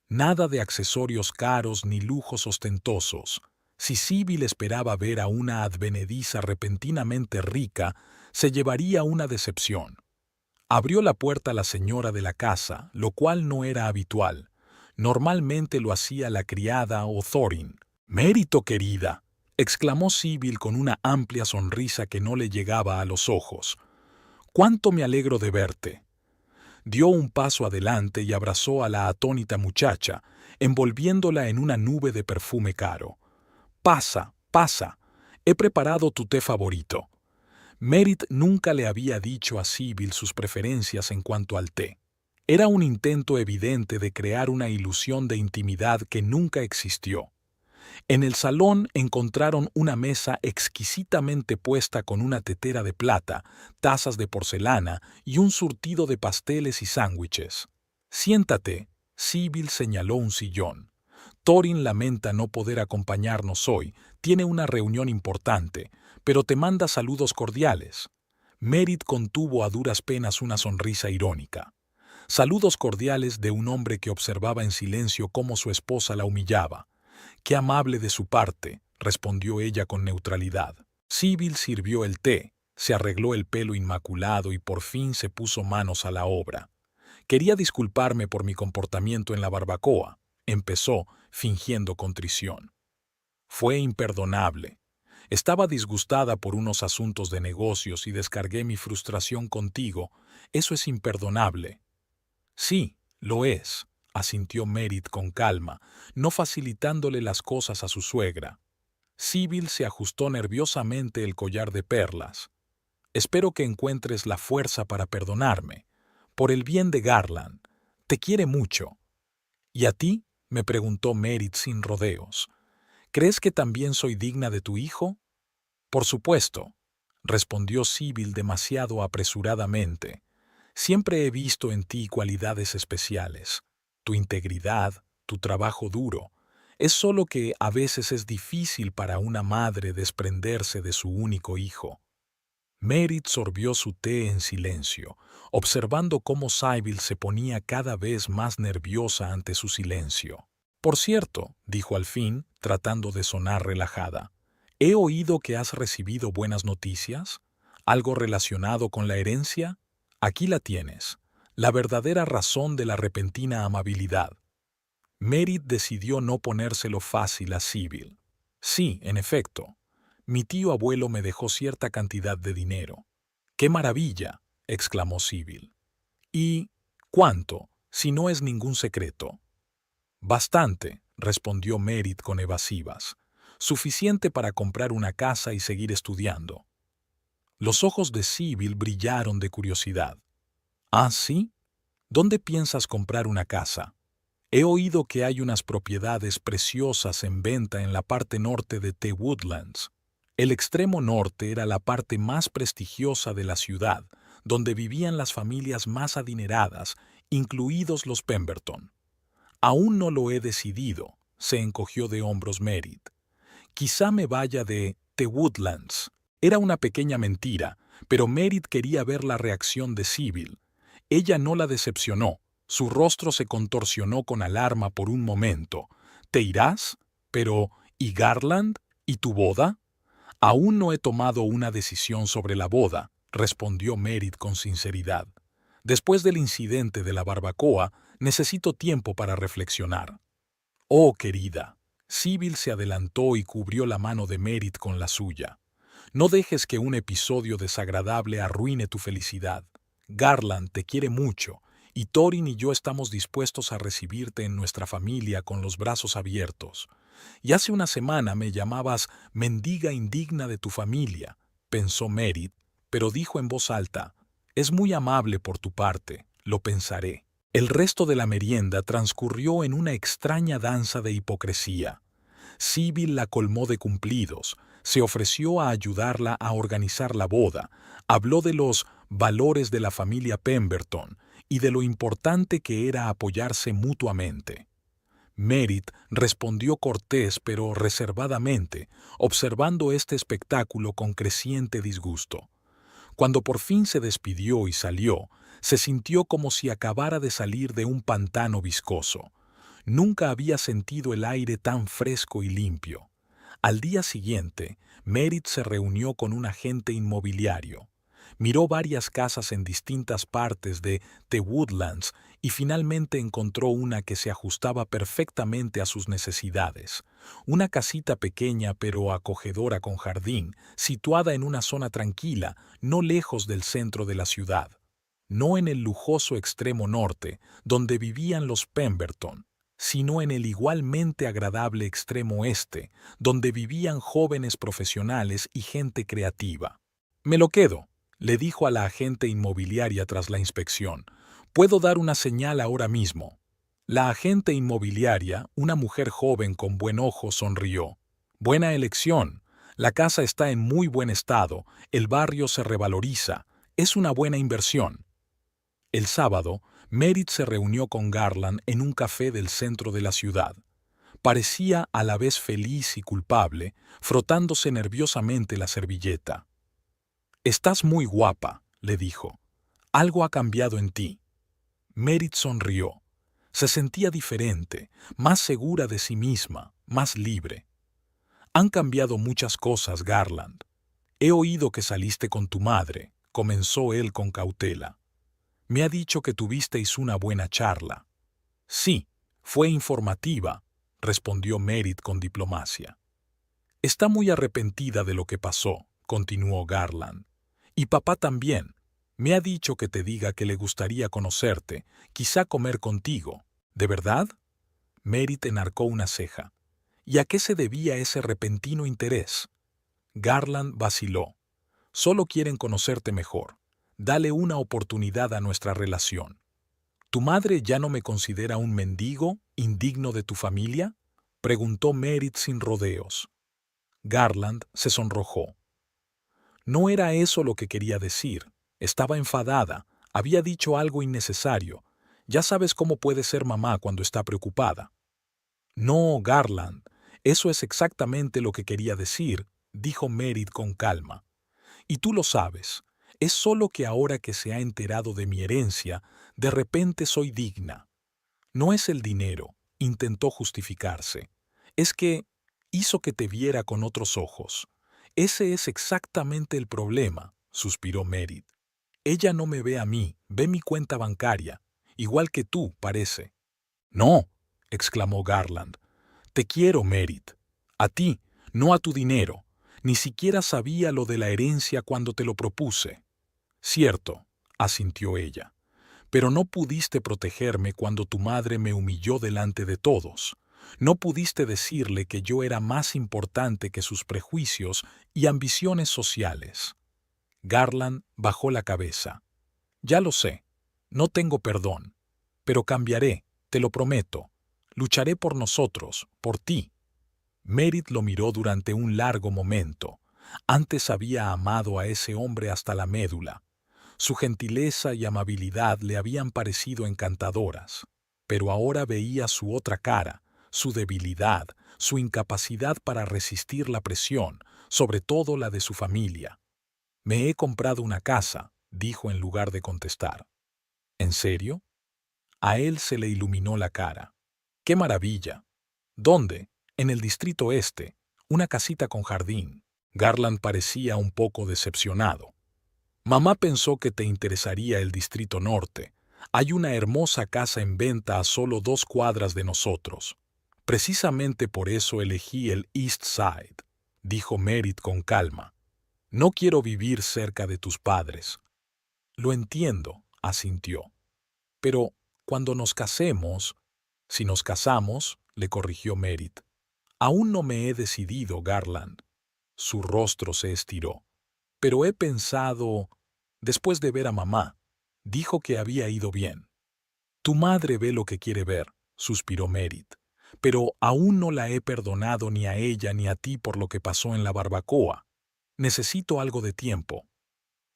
Nada de accesorios caros ni lujos ostentosos. Si Sybil esperaba ver a una advenediza repentinamente rica, se llevaría una decepción. Abrió la puerta a la señora de la casa, lo cual no era habitual. Normalmente lo hacía la criada o Thorin. «¡Mérito, querida!», exclamó Sybil con una amplia sonrisa que no le llegaba a los ojos. «¡Cuánto me alegro de verte!». Dio un paso adelante y abrazó a la atónita muchacha, envolviéndola en una nube de perfume caro. «Pasa, pasa. He preparado tu té favorito». Merritt nunca le había dicho a Sybil sus preferencias en cuanto al té. Era un intento evidente de crear una ilusión de intimidad que nunca existió. En el salón encontraron una mesa exquisitamente puesta con una tetera de plata, tazas de porcelana y un surtido de pasteles y sándwiches. «Siéntate», Sybil señaló un sillón. «Thorin lamenta no poder acompañarnos hoy, tiene una reunión importante, pero te manda saludos cordiales». Merritt contuvo a duras penas una sonrisa irónica. Saludos cordiales de un hombre que observaba en silencio cómo su esposa la humillaba. «Qué amable de su parte», respondió ella con neutralidad. Sybil sirvió el té, Se arregló el pelo inmaculado y por fin se puso manos a la obra. Quería disculparme por mi comportamiento en la barbacoa, empezó, fingiendo contrición. Fue imperdonable. Estaba disgustada por unos asuntos de negocios y descargué mi frustración contigo. Eso es imperdonable. Sí, lo es, asintió Merit con calma, no facilitándole las cosas a su suegra. Sibyl se ajustó nerviosamente el collar de perlas. Espero que encuentres la fuerza para perdonarme. Por el bien de Garland. Te quiere mucho. ¿Y a ti? Me preguntó Merit sin rodeos. ¿Crees que también soy digna de tu hijo? Por supuesto, respondió Sibyl demasiado apresuradamente. Siempre he visto en ti cualidades especiales. Tu integridad, tu trabajo duro. Es solo que a veces es difícil para una madre desprenderse de su único hijo. Merit sorbió su té en silencio, observando cómo Sybil se ponía cada vez más nerviosa ante su silencio. Por cierto, dijo al fin, tratando de sonar relajada, he oído que has recibido buenas noticias. ¿Algo relacionado con la herencia? Aquí la tienes, la verdadera razón de la repentina amabilidad. Merit decidió no ponérselo fácil a Sybil. Sí, en efecto. Mi tío abuelo me dejó cierta cantidad de dinero. ¡Qué maravilla!, exclamó Sybil. ¿Y cuánto, si no es ningún secreto? Bastante, respondió Merit con evasivas. Suficiente para comprar una casa y seguir estudiando. Los ojos de Sybil brillaron de curiosidad. ¿Ah, sí? ¿Dónde piensas comprar una casa? He oído que hay unas propiedades preciosas en venta en la parte norte de The Woodlands. El extremo norte era la parte más prestigiosa de la ciudad, donde vivían las familias más adineradas, incluidos los Pemberton. Aún no lo he decidido, se encogió de hombros Merit. Quizá me vaya de The Woodlands. Era una pequeña mentira, pero Merit quería ver la reacción de Sybil. Ella no la decepcionó. Su rostro se contorsionó con alarma por un momento. ¿Te irás? Pero, ¿y Garland? ¿Y tu boda? Aún no he tomado una decisión sobre la boda, respondió Merit con sinceridad. Después del incidente de la barbacoa, necesito tiempo para reflexionar. Oh, querida. Sybil se adelantó y cubrió la mano de Merit con la suya. No dejes que un episodio desagradable arruine tu felicidad. Garland te quiere mucho, y Thorin y yo estamos dispuestos a recibirte en nuestra familia con los brazos abiertos. Y hace una semana me llamabas mendiga indigna de tu familia, pensó Merit, pero dijo en voz alta, es muy amable por tu parte, lo pensaré. El resto de la merienda transcurrió en una extraña danza de hipocresía. Sybil la colmó de cumplidos, se ofreció a ayudarla a organizar la boda, habló de los valores de la familia Pemberton y de lo importante que era apoyarse mutuamente. Merit respondió cortés pero reservadamente, observando este espectáculo con creciente disgusto. Cuando por fin se despidió y salió, se sintió como si acabara de salir de un pantano viscoso. Nunca había sentido el aire tan fresco y limpio. Al día siguiente, Merit se reunió con un agente inmobiliario. Miró varias casas en distintas partes de The Woodlands y finalmente encontró una que se ajustaba perfectamente a sus necesidades. Una casita pequeña pero acogedora con jardín, situada en una zona tranquila, no lejos del centro de la ciudad. No en el lujoso extremo norte, donde vivían los Pemberton, sino en el igualmente agradable extremo este, donde vivían jóvenes profesionales y gente creativa. Me lo quedo, le dijo a la agente inmobiliaria tras la inspección. Puedo dar una señal ahora mismo. La agente inmobiliaria, una mujer joven con buen ojo, sonrió. Buena elección. La casa está en muy buen estado, el barrio se revaloriza, es una buena inversión. El sábado, Merit se reunió con Garland en un café del centro de la ciudad. Parecía a la vez feliz y culpable, frotándose nerviosamente la servilleta. Estás muy guapa, le dijo. Algo ha cambiado en ti. Merit sonrió. Se sentía diferente, más segura de sí misma, más libre. Han cambiado muchas cosas, Garland. He oído que saliste con tu madre, comenzó él con cautela. Me ha dicho que tuvisteis una buena charla. Sí, fue informativa, respondió Merit con diplomacia. Está muy arrepentida de lo que pasó, continuó Garland. Y papá también. Me ha dicho que te diga que le gustaría conocerte, quizá comer contigo. ¿De verdad? Merit enarcó una ceja. ¿Y a qué se debía ese repentino interés? Garland vaciló. Solo quieren conocerte mejor. Dale una oportunidad a nuestra relación. ¿Tu madre ya no me considera un mendigo, indigno de tu familia? Preguntó Merit sin rodeos. Garland se sonrojó. No era eso lo que quería decir. Estaba enfadada. Había dicho algo innecesario. Ya sabes cómo puede ser mamá cuando está preocupada. No, Garland, eso es exactamente lo que quería decir, dijo Merit con calma. Y tú lo sabes. Es solo que ahora que se ha enterado de mi herencia, de repente soy digna. No es el dinero, intentó justificarse. Es que hizo que te viera con otros ojos. Ese es exactamente el problema, suspiró Merit. Ella no me ve a mí, ve mi cuenta bancaria, igual que tú, parece. No, exclamó Garland. Te quiero, Merit. A ti, no a tu dinero. Ni siquiera sabía lo de la herencia cuando te lo propuse. Cierto, asintió ella. Pero no pudiste protegerme cuando tu madre me humilló delante de todos. No pudiste decirle que yo era más importante que sus prejuicios y ambiciones sociales. Garland bajó la cabeza. Ya lo sé. No tengo perdón. Pero cambiaré, te lo prometo. Lucharé por nosotros, por ti. Merit lo miró durante un largo momento. Antes había amado a ese hombre hasta la médula. Su gentileza y amabilidad le habían parecido encantadoras, pero ahora veía su otra cara, su debilidad, su incapacidad para resistir la presión, sobre todo la de su familia. Me he comprado una casa, dijo en lugar de contestar. ¿En serio? A él se le iluminó la cara. ¡Qué maravilla! ¿Dónde? En el distrito este, una casita con jardín. Garland parecía un poco decepcionado. Mamá pensó que te interesaría el distrito norte. Hay una hermosa casa en venta a solo 2 cuadras de nosotros. Precisamente por eso elegí el East Side, dijo Merit con calma. No quiero vivir cerca de tus padres. Lo entiendo, asintió. Pero cuando nos casemos, si nos casamos, le corrigió Merit. Aún no me he decidido, Garland. Su rostro se estiró. Pero he pensado, después de ver a mamá, dijo que había ido bien. Tu madre ve lo que quiere ver, suspiró Merit. Pero aún no la he perdonado ni a ella ni a ti por lo que pasó en la barbacoa. Necesito algo de tiempo.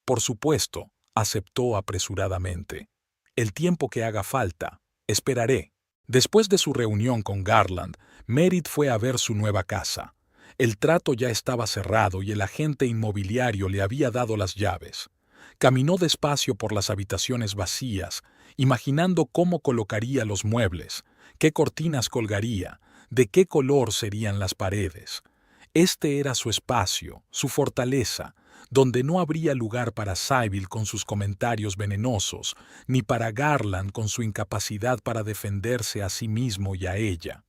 Por supuesto, aceptó apresuradamente. El tiempo que haga falta, esperaré. Después de su reunión con Garland, Merit fue a ver su nueva casa. El trato ya estaba cerrado y el agente inmobiliario le había dado las llaves. Caminó despacio por las habitaciones vacías, imaginando cómo colocaría los muebles, qué cortinas colgaría, de qué color serían las paredes. Este era su espacio, su fortaleza, donde no habría lugar para Sybil con sus comentarios venenosos, ni para Garland con su incapacidad para defenderse a sí mismo y a ella.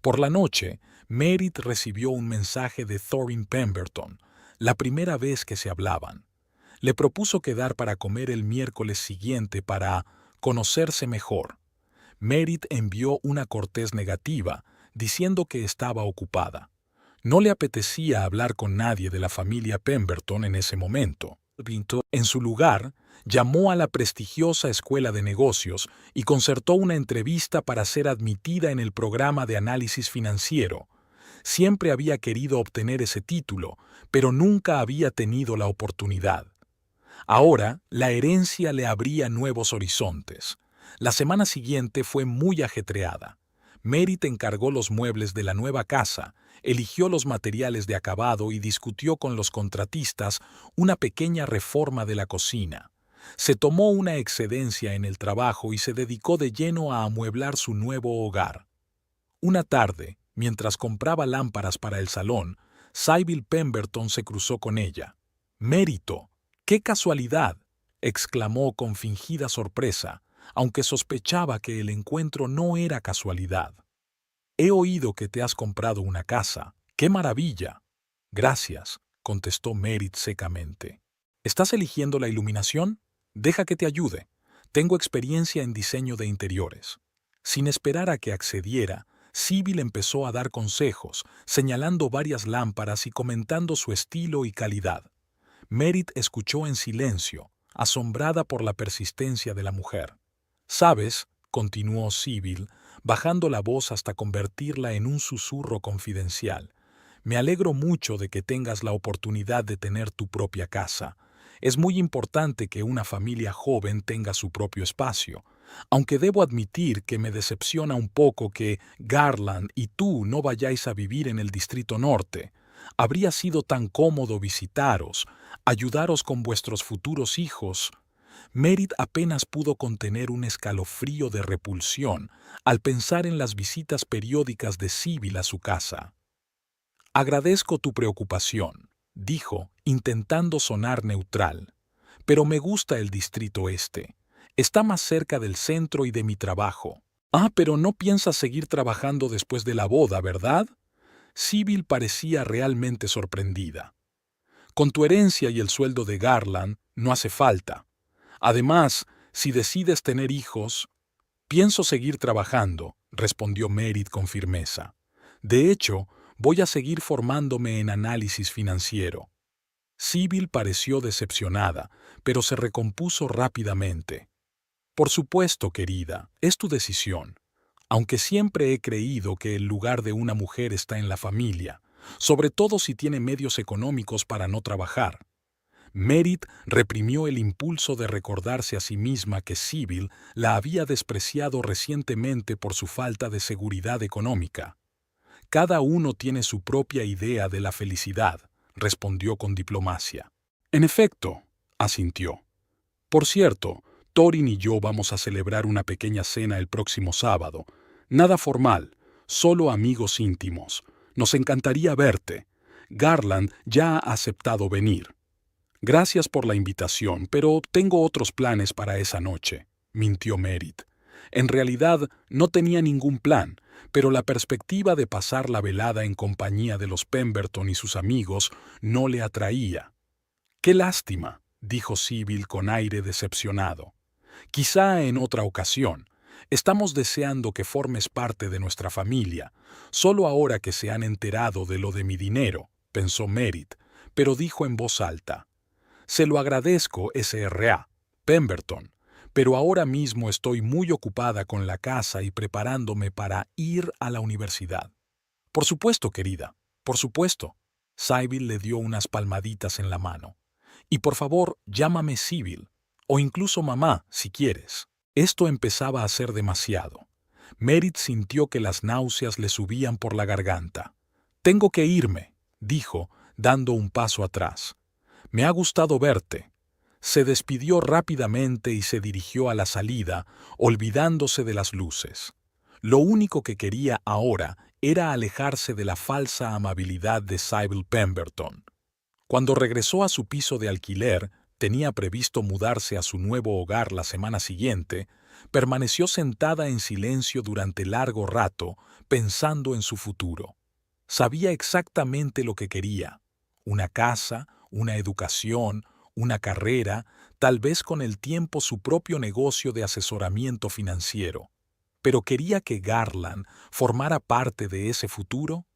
Por la noche, Merit recibió un mensaje de Thorin Pemberton, la primera vez que se hablaban. Le propuso quedar para comer el miércoles siguiente para conocerse mejor. Merit envió una cortés negativa, diciendo que estaba ocupada. No le apetecía hablar con nadie de la familia Pemberton en ese momento. En su lugar, llamó a la prestigiosa escuela de negocios y concertó una entrevista para ser admitida en el programa de análisis financiero. Siempre había querido obtener ese título, pero nunca había tenido la oportunidad. Ahora, la herencia le abría nuevos horizontes. La semana siguiente fue muy ajetreada. Merit encargó los muebles de la nueva casa, eligió los materiales de acabado y discutió con los contratistas una pequeña reforma de la cocina. Se tomó una excedencia en el trabajo y se dedicó de lleno a amueblar su nuevo hogar. Una tarde, mientras compraba lámparas para el salón, Sybil Pemberton se cruzó con ella. Mérito. ¡Qué casualidad!, exclamó con fingida sorpresa, aunque sospechaba que el encuentro no era casualidad. He oído que te has comprado una casa. ¡Qué maravilla! Gracias, contestó Merit secamente. ¿Estás eligiendo la iluminación? Deja que te ayude. Tengo experiencia en diseño de interiores. Sin esperar a que accediera, Sibyl empezó a dar consejos, señalando varias lámparas y comentando su estilo y calidad. Merit escuchó en silencio, asombrada por la persistencia de la mujer. «¿Sabes?», continuó Sibyl, bajando la voz hasta convertirla en un susurro confidencial. «Me alegro mucho de que tengas la oportunidad de tener tu propia casa. Es muy importante que una familia joven tenga su propio espacio, aunque debo admitir que me decepciona un poco que Garland y tú no vayáis a vivir en el Distrito Norte. Habría sido tan cómodo visitaros, ayudaros con vuestros futuros hijos». Merit apenas pudo contener un escalofrío de repulsión al pensar en las visitas periódicas de Sibyl a su casa. «Agradezco tu preocupación», dijo, intentando sonar neutral. «Pero me gusta el Distrito Este. Está más cerca del centro y de mi trabajo». «Ah, pero no piensas seguir trabajando después de la boda, ¿verdad?». Sibyl parecía realmente sorprendida. «Con tu herencia y el sueldo de Garland, no hace falta. Además, si decides tener hijos...». «Pienso seguir trabajando», respondió Merit con firmeza. «De hecho, voy a seguir formándome en análisis financiero». Sibyl pareció decepcionada, pero se recompuso rápidamente. «Por supuesto, querida, es tu decisión. Aunque siempre he creído que el lugar de una mujer está en la familia, sobre todo si tiene medios económicos para no trabajar». Merit reprimió el impulso de recordarse a sí misma que Sibyl la había despreciado recientemente por su falta de seguridad económica. «Cada uno tiene su propia idea de la felicidad», respondió con diplomacia. «En efecto», asintió. «Por cierto, Thorin y yo vamos a celebrar una pequeña cena el próximo sábado. Nada formal, solo amigos íntimos. Nos encantaría verte. Garland ya ha aceptado venir». «Gracias por la invitación, pero tengo otros planes para esa noche», mintió Merit. En realidad no tenía ningún plan, pero la perspectiva de pasar la velada en compañía de los Pemberton y sus amigos no le atraía. «Qué lástima», dijo Sibyl con aire decepcionado. «Quizá en otra ocasión. Estamos deseando que formes parte de nuestra familia. Solo ahora que se han enterado de lo de mi dinero», pensó Merit, pero dijo en voz alta: «Se lo agradezco, Sra. Pemberton, pero ahora mismo estoy muy ocupada con la casa y preparándome para ir a la universidad». «Por supuesto, querida, por supuesto». Sibyl le dio unas palmaditas en la mano. «Y por favor, llámame Sibyl, o incluso mamá, si quieres». Esto empezaba a ser demasiado. Merit sintió que las náuseas le subían por la garganta. «Tengo que irme», dijo, dando un paso atrás. «Me ha gustado verte». Se despidió rápidamente y se dirigió a la salida, olvidándose de las luces. Lo único que quería ahora era alejarse de la falsa amabilidad de Sibyl Pemberton. Cuando regresó a su piso de alquiler, tenía previsto mudarse a su nuevo hogar la semana siguiente, permaneció sentada en silencio durante largo rato, pensando en su futuro. Sabía exactamente lo que quería: una casa, una educación, una carrera, tal vez con el tiempo su propio negocio de asesoramiento financiero. Pero ¿quería que Garland formara parte de ese futuro?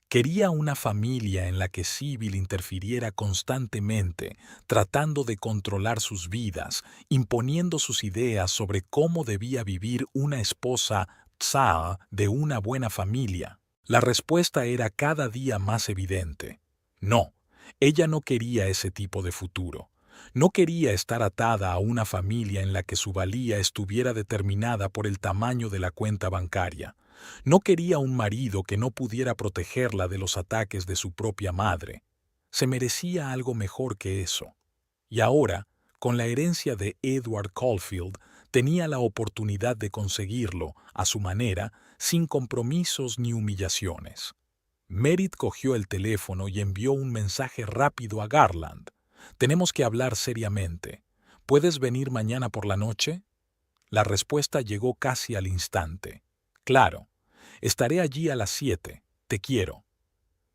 Quería una familia en la que Sibyl interfiriera constantemente, tratando de controlar sus vidas, imponiendo sus ideas sobre cómo debía vivir una esposa tsar de una buena familia. La respuesta era cada día más evidente. No, ella no quería ese tipo de futuro. No quería estar atada a una familia en la que su valía estuviera determinada por el tamaño de la cuenta bancaria. No quería un marido que no pudiera protegerla de los ataques de su propia madre. Se merecía algo mejor que eso. Y ahora, con la herencia de Edward Caulfield, tenía la oportunidad de conseguirlo, a su manera, sin compromisos ni humillaciones. Merit cogió el teléfono y envió un mensaje rápido a Garland. Tenemos que hablar seriamente. ¿Puedes venir mañana por la noche? La respuesta llegó casi al instante. Claro, estaré allí a las 7. Te quiero.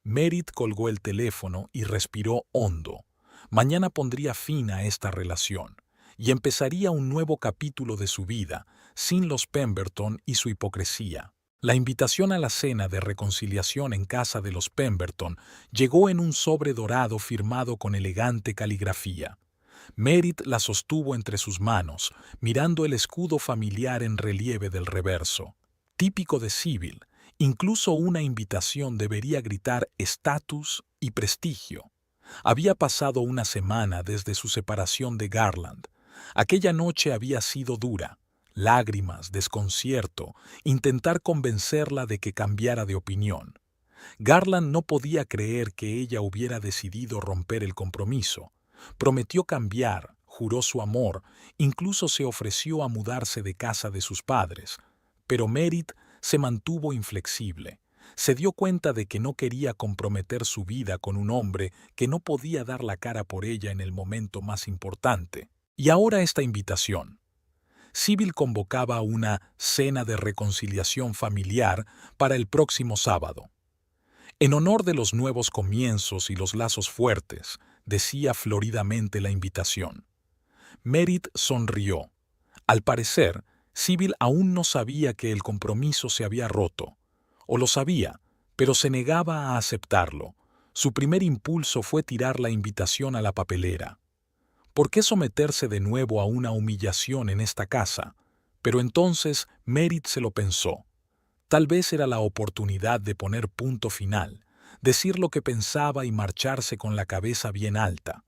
Merit colgó el teléfono y respiró hondo. Mañana pondría fin a esta relación y empezaría un nuevo capítulo de su vida, sin los Pemberton y su hipocresía. La invitación a la cena de reconciliación en casa de los Pemberton llegó en un sobre dorado firmado con elegante caligrafía. Merit la sostuvo entre sus manos, mirando el escudo familiar en relieve del reverso. Típico de Sybil, incluso una invitación debería gritar estatus y prestigio. Había pasado una semana desde su separación de Garland. Aquella noche había sido dura. Lágrimas, desconcierto, intentar convencerla de que cambiara de opinión. Garland no podía creer que ella hubiera decidido romper el compromiso. Prometió cambiar, juró su amor, incluso se ofreció a mudarse de casa de sus padres. Pero Merit se mantuvo inflexible. Se dio cuenta de que no quería comprometer su vida con un hombre que no podía dar la cara por ella en el momento más importante. Y ahora esta invitación. Sybil convocaba una cena de reconciliación familiar para el próximo sábado. En honor de los nuevos comienzos y los lazos fuertes, decía floridamente la invitación. Merit sonrió. Al parecer, Sybil aún no sabía que el compromiso se había roto. O lo sabía, pero se negaba a aceptarlo. Su primer impulso fue tirar la invitación a la papelera. ¿Por qué someterse de nuevo a una humillación en esta casa? Pero entonces Merit se lo pensó. Tal vez era la oportunidad de poner punto final, decir lo que pensaba y marcharse con la cabeza bien alta.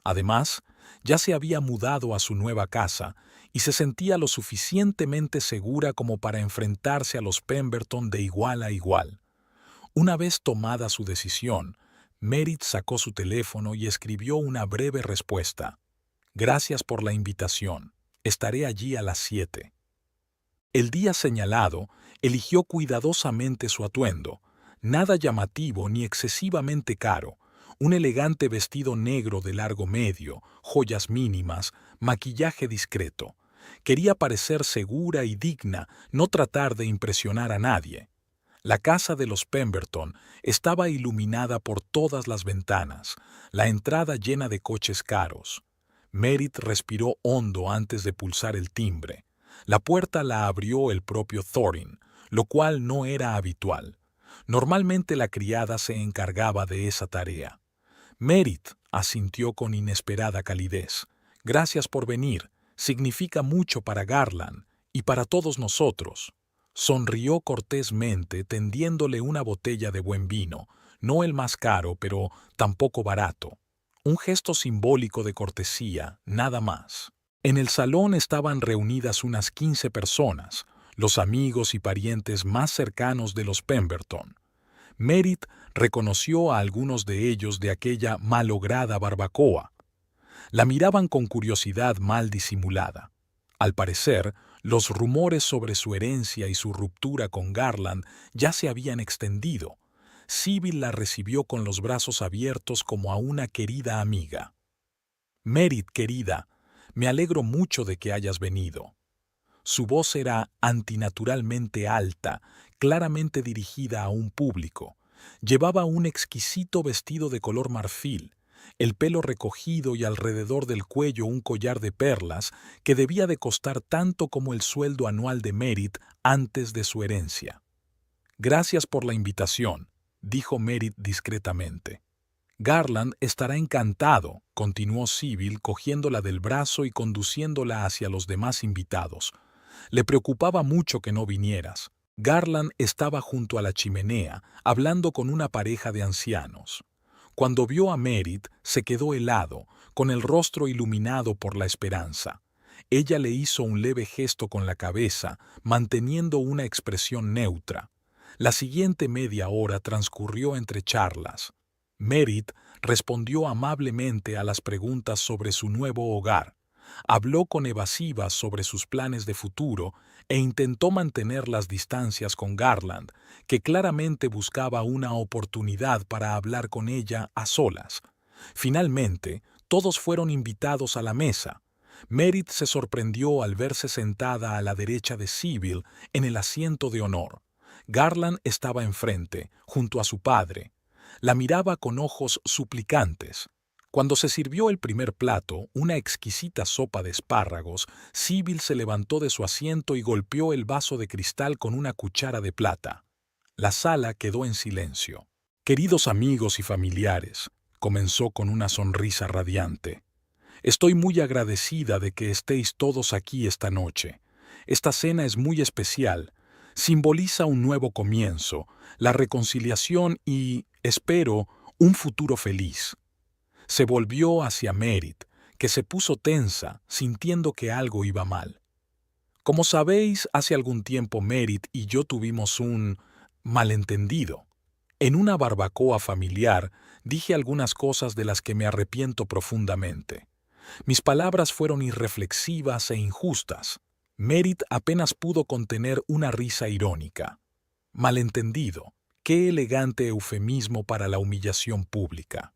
Además, ya se había mudado a su nueva casa y se sentía lo suficientemente segura como para enfrentarse a los Pemberton de igual a igual. Una vez tomada su decisión, Merit sacó su teléfono y escribió una breve respuesta. Gracias por la invitación. Estaré allí a las 7. El día señalado, eligió cuidadosamente su atuendo, nada llamativo ni excesivamente caro, un elegante vestido negro de largo medio, joyas mínimas, maquillaje discreto. Quería parecer segura y digna, no tratar de impresionar a nadie. La casa de los Pemberton estaba iluminada por todas las ventanas, la entrada llena de coches caros. Merit respiró hondo antes de pulsar el timbre. La puerta la abrió el propio Thorin, lo cual no era habitual. Normalmente la criada se encargaba de esa tarea. Merit asintió con inesperada calidez. Gracias por venir. Significa mucho para Garland y para todos nosotros. Sonrió cortésmente tendiéndole una botella de buen vino, no el más caro, pero tampoco barato. Un gesto simbólico de cortesía, nada más. En el salón estaban reunidas unas 15 personas, los amigos y parientes más cercanos de los Pemberton. Merit reconoció a algunos de ellos de aquella malograda barbacoa. La miraban con curiosidad mal disimulada. Al parecer, los rumores sobre su herencia y su ruptura con Garland ya se habían extendido. Sybil la recibió con los brazos abiertos como a una querida amiga. Merit, querida, me alegro mucho de que hayas venido. Su voz era antinaturalmente alta, claramente dirigida a un público. Llevaba un exquisito vestido de color marfil, el pelo recogido y alrededor del cuello un collar de perlas que debía de costar tanto como el sueldo anual de Merit antes de su herencia. Gracias por la invitación, dijo Merit discretamente. Garland estará encantado, continuó Sybil cogiéndola del brazo y conduciéndola hacia los demás invitados. Le preocupaba mucho que no vinieras. Garland estaba junto a la chimenea, hablando con una pareja de ancianos. Cuando vio a Merit, se quedó helado, con el rostro iluminado por la esperanza. Ella le hizo un leve gesto con la cabeza, manteniendo una expresión neutra. La siguiente media hora transcurrió entre charlas. Merit respondió amablemente a las preguntas sobre su nuevo hogar. Habló con evasivas sobre sus planes de futuro e intentó mantener las distancias con Garland, que claramente buscaba una oportunidad para hablar con ella a solas. Finalmente, todos fueron invitados a la mesa. Merit se sorprendió al verse sentada a la derecha de Sybil en el asiento de honor. Garland estaba enfrente, junto a su padre. La miraba con ojos suplicantes. Cuando se sirvió el primer plato, una exquisita sopa de espárragos, Sybil se levantó de su asiento y golpeó el vaso de cristal con una cuchara de plata. La sala quedó en silencio. Queridos amigos y familiares, comenzó con una sonrisa radiante. Estoy muy agradecida de que estéis todos aquí esta noche. Esta cena es muy especial. Simboliza un nuevo comienzo, la reconciliación y, espero, un futuro feliz. Se volvió hacia Merit, que se puso tensa, sintiendo que algo iba mal. Como sabéis, hace algún tiempo Merit y yo tuvimos un malentendido. En una barbacoa familiar dije algunas cosas de las que me arrepiento profundamente. Mis palabras fueron irreflexivas e injustas. Merit apenas pudo contener una risa irónica. Malentendido. Qué elegante eufemismo para la humillación pública.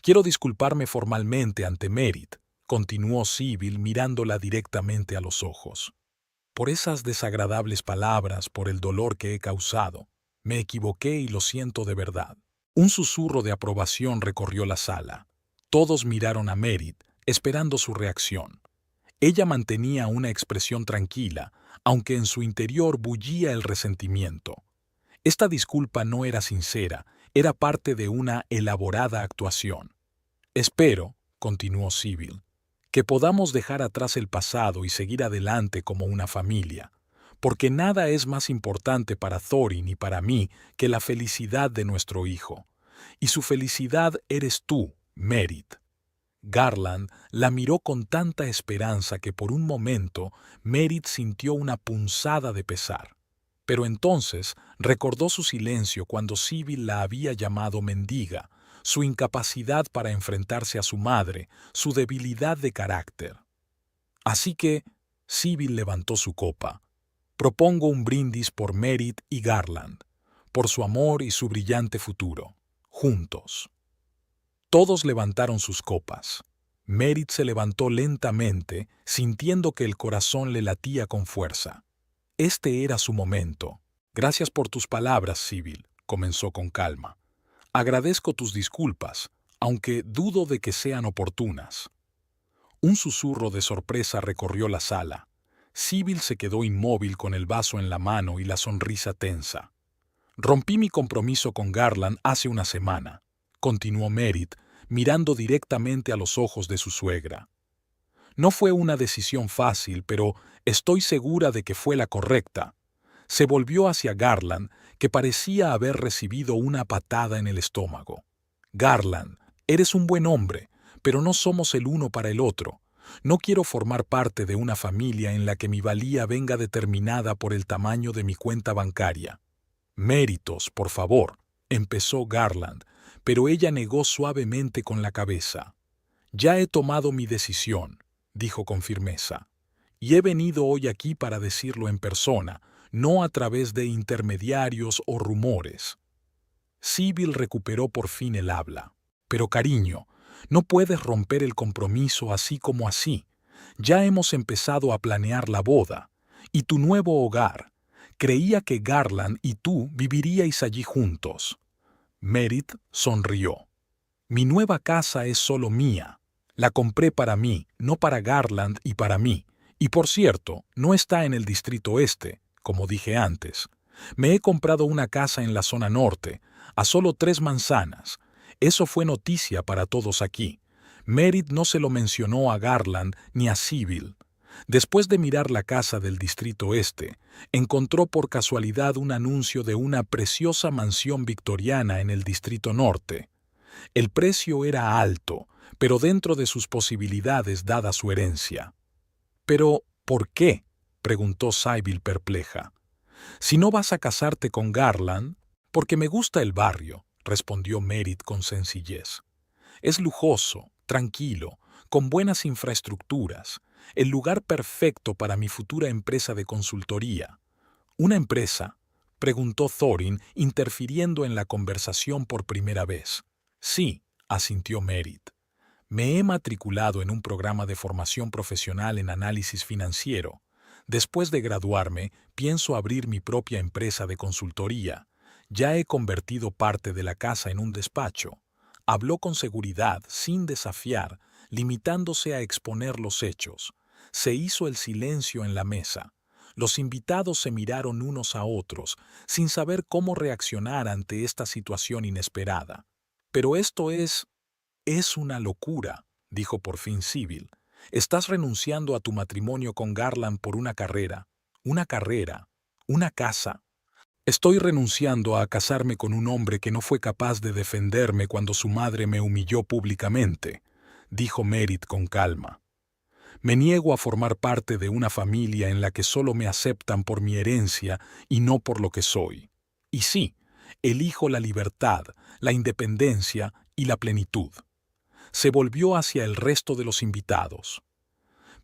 Quiero disculparme formalmente ante Merit, continuó Sybil mirándola directamente a los ojos. Por esas desagradables palabras, por el dolor que he causado. Me equivoqué y lo siento de verdad. Un susurro de aprobación recorrió la sala. Todos miraron a Merit, esperando su reacción. Ella mantenía una expresión tranquila, aunque en su interior bullía el resentimiento. Esta disculpa no era sincera, era parte de una elaborada actuación. Espero, continuó Sybil, que podamos dejar atrás el pasado y seguir adelante como una familia, porque nada es más importante para Thorin y para mí que la felicidad de nuestro hijo. Y su felicidad eres tú, Merit. Garland la miró con tanta esperanza que por un momento Merit sintió una punzada de pesar. Pero entonces recordó su silencio cuando Sybil la había llamado mendiga, su incapacidad para enfrentarse a su madre, su debilidad de carácter. Así que Sybil levantó su copa. Propongo un brindis por Merit y Garland, por su amor y su brillante futuro, juntos. Todos levantaron sus copas. Merit se levantó lentamente, sintiendo que el corazón le latía con fuerza. Este era su momento. Gracias por tus palabras, Sybil, comenzó con calma. Agradezco tus disculpas, aunque dudo de que sean oportunas. Un susurro de sorpresa recorrió la sala. Sybil se quedó inmóvil con el vaso en la mano y la sonrisa tensa. Rompí mi compromiso con Garland hace una semana, continuó Merit, mirando directamente a los ojos de su suegra. No fue una decisión fácil, pero estoy segura de que fue la correcta. Se volvió hacia Garland, que parecía haber recibido una patada en el estómago. Garland, eres un buen hombre, pero no somos el uno para el otro. No quiero formar parte de una familia en la que mi valía venga determinada por el tamaño de mi cuenta bancaria. Méritos, por favor, empezó Garland, pero ella negó suavemente con la cabeza. Ya he tomado mi decisión, dijo con firmeza, y he venido hoy aquí para decirlo en persona, no a través de intermediarios o rumores. Sybil recuperó por fin el habla. Pero cariño, no puedes romper el compromiso así como así. Ya hemos empezado a planear la boda y tu nuevo hogar. Creía que Garland y tú viviríais allí juntos. Merit sonrió. Mi nueva casa es solo mía. La compré para mí, no para Garland y para mí. Y por cierto, no está en el distrito este, como dije antes. Me he comprado una casa en la zona norte, a solo 3 manzanas. Eso fue noticia para todos aquí. Merit no se lo mencionó a Garland ni a Sybil. Después de mirar la casa del distrito este, encontró por casualidad un anuncio de una preciosa mansión victoriana en el distrito norte. El precio era alto, pero dentro de sus posibilidades dada su herencia. «¿Pero por qué?», preguntó Sybil perpleja. «Si no vas a casarte con Garland, porque me gusta el barrio», respondió Merit con sencillez. «Es lujoso, tranquilo, con buenas infraestructuras, el lugar perfecto para mi futura empresa de consultoría». «¿Una empresa?», preguntó Thorin, interfiriendo en la conversación por primera vez. «Sí», asintió Merit. Me he matriculado en un programa de formación profesional en análisis financiero. Después de graduarme, pienso abrir mi propia empresa de consultoría. Ya he convertido parte de la casa en un despacho. Habló con seguridad, sin desafiar, limitándose a exponer los hechos. Se hizo el silencio en la mesa. Los invitados se miraron unos a otros, sin saber cómo reaccionar ante esta situación inesperada. Pero esto es una locura, dijo por fin Sybil. Estás renunciando a tu matrimonio con Garland por una carrera, una casa. Estoy renunciando a casarme con un hombre que no fue capaz de defenderme cuando su madre me humilló públicamente, dijo Merit con calma. Me niego a formar parte de una familia en la que solo me aceptan por mi herencia y no por lo que soy. Y sí, elijo la libertad, la independencia y la plenitud. Se volvió hacia el resto de los invitados.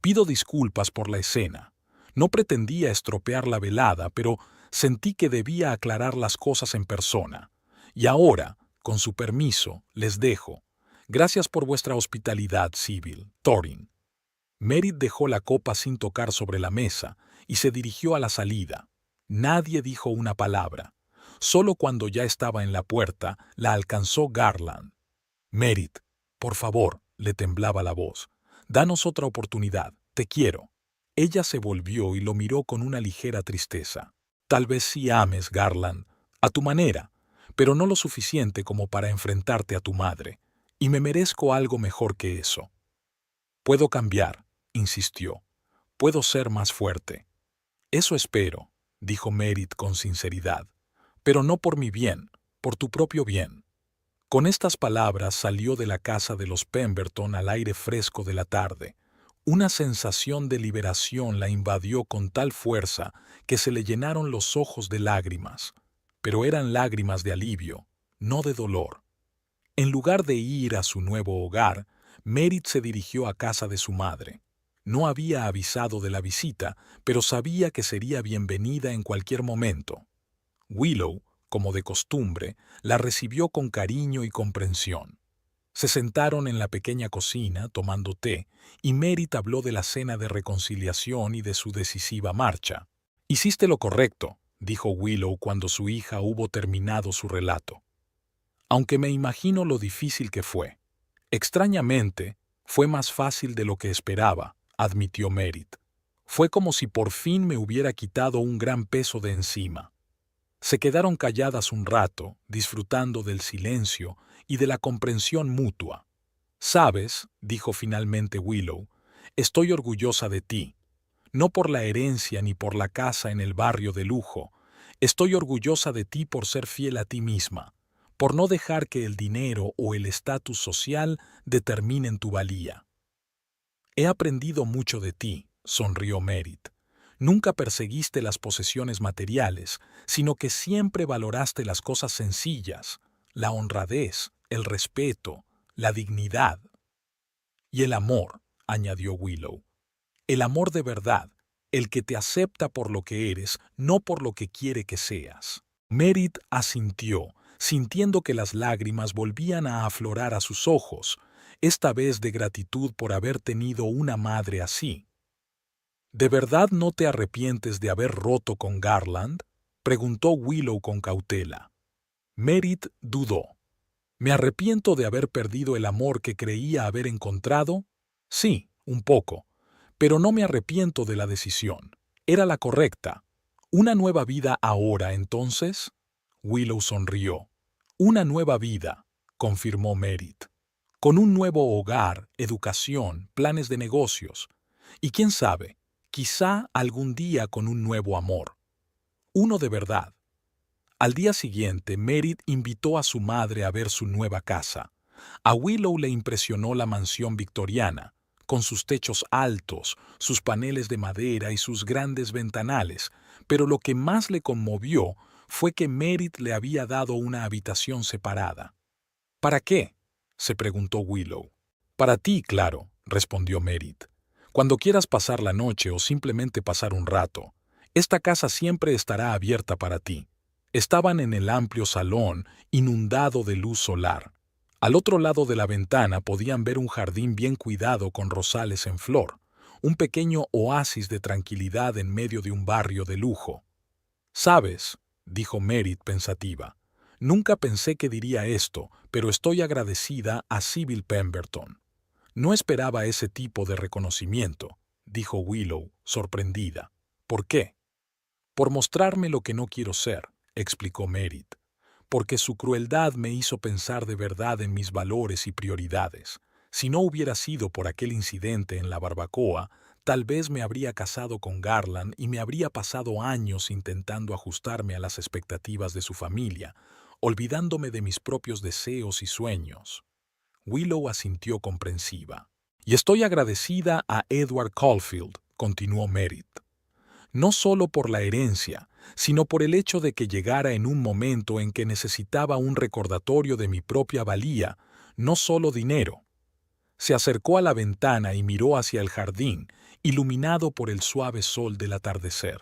Pido disculpas por la escena. No pretendía estropear la velada, pero sentí que debía aclarar las cosas en persona. Y ahora, con su permiso, les dejo. Gracias por vuestra hospitalidad, Sybil, Thorin. Merit dejó la copa sin tocar sobre la mesa y se dirigió a la salida. Nadie dijo una palabra. Solo cuando ya estaba en la puerta, la alcanzó Garland. Merit, por favor, le temblaba la voz. Danos otra oportunidad, te quiero. Ella se volvió y lo miró con una ligera tristeza. Tal vez sí ames, Garland, a tu manera, pero no lo suficiente como para enfrentarte a tu madre, y me merezco algo mejor que eso. Puedo cambiar, insistió. Puedo ser más fuerte. Eso espero, dijo Merit con sinceridad, pero no por mi bien, por tu propio bien. Con estas palabras salió de la casa de los Pemberton al aire fresco de la tarde. Una sensación de liberación la invadió con tal fuerza que se le llenaron los ojos de lágrimas, pero eran lágrimas de alivio, no de dolor. En lugar de ir a su nuevo hogar, Merit se dirigió a casa de su madre. No había avisado de la visita, pero sabía que sería bienvenida en cualquier momento. Willow, como de costumbre, la recibió con cariño y comprensión. Se sentaron en la pequeña cocina tomando té, y Merit habló de la cena de reconciliación y de su decisiva marcha. «Hiciste lo correcto», dijo Willow cuando su hija hubo terminado su relato. «Aunque me imagino lo difícil que fue. Extrañamente, fue más fácil de lo que esperaba», admitió Merit. «Fue como si por fin me hubiera quitado un gran peso de encima». Se quedaron calladas un rato, disfrutando del silencio y de la comprensión mutua. «Sabes», dijo finalmente Willow, «estoy orgullosa de ti. No por la herencia ni por la casa en el barrio de lujo. Estoy orgullosa de ti por ser fiel a ti misma, por no dejar que el dinero o el estatus social determinen tu valía». «He aprendido mucho de ti», sonrió Merit. «Nunca perseguiste las posesiones materiales, sino que siempre valoraste las cosas sencillas, la honradez, el respeto, la dignidad». «Y el amor», añadió Willow. «El amor de verdad, el que te acepta por lo que eres, no por lo que quiere que seas». Merit asintió, sintiendo que las lágrimas volvían a aflorar a sus ojos, esta vez de gratitud por haber tenido una madre así. «¿De verdad no te arrepientes de haber roto con Garland?», preguntó Willow con cautela. Merit dudó. «¿Me arrepiento de haber perdido el amor que creía haber encontrado? Sí, un poco. Pero no me arrepiento de la decisión. Era la correcta. ¿Una nueva vida ahora, entonces?». Willow sonrió. «Una nueva vida», confirmó Merit. «Con un nuevo hogar, educación, planes de negocios. Y quién sabe, quizá algún día con un nuevo amor. Uno de verdad». Al día siguiente, Merit invitó a su madre a ver su nueva casa. A Willow le impresionó la mansión victoriana, con sus techos altos, sus paneles de madera y sus grandes ventanales, pero lo que más le conmovió fue que Merit le había dado una habitación separada. «¿Para qué?», se preguntó Willow. «Para ti, claro», respondió Merit. «Cuando quieras pasar la noche o simplemente pasar un rato, esta casa siempre estará abierta para ti». Estaban en el amplio salón, inundado de luz solar. Al otro lado de la ventana podían ver un jardín bien cuidado con rosales en flor, un pequeño oasis de tranquilidad en medio de un barrio de lujo. «¿Sabes?», dijo Merit pensativa. «Nunca pensé que diría esto, pero estoy agradecida a Sybil Pemberton». «No esperaba ese tipo de reconocimiento», dijo Willow, sorprendida. «¿Por qué?» «Por mostrarme lo que no quiero ser», explicó Merit. «Porque su crueldad me hizo pensar de verdad en mis valores y prioridades. Si no hubiera sido por aquel incidente en la barbacoa, tal vez me habría casado con Garland y me habría pasado años intentando ajustarme a las expectativas de su familia, olvidándome de mis propios deseos y sueños». Willow asintió comprensiva. «Y estoy agradecida a Edward Caulfield», continuó Merit. «No solo por la herencia, sino por el hecho de que llegara en un momento en que necesitaba un recordatorio de mi propia valía, no solo dinero». Se acercó a la ventana y miró hacia el jardín, iluminado por el suave sol del atardecer.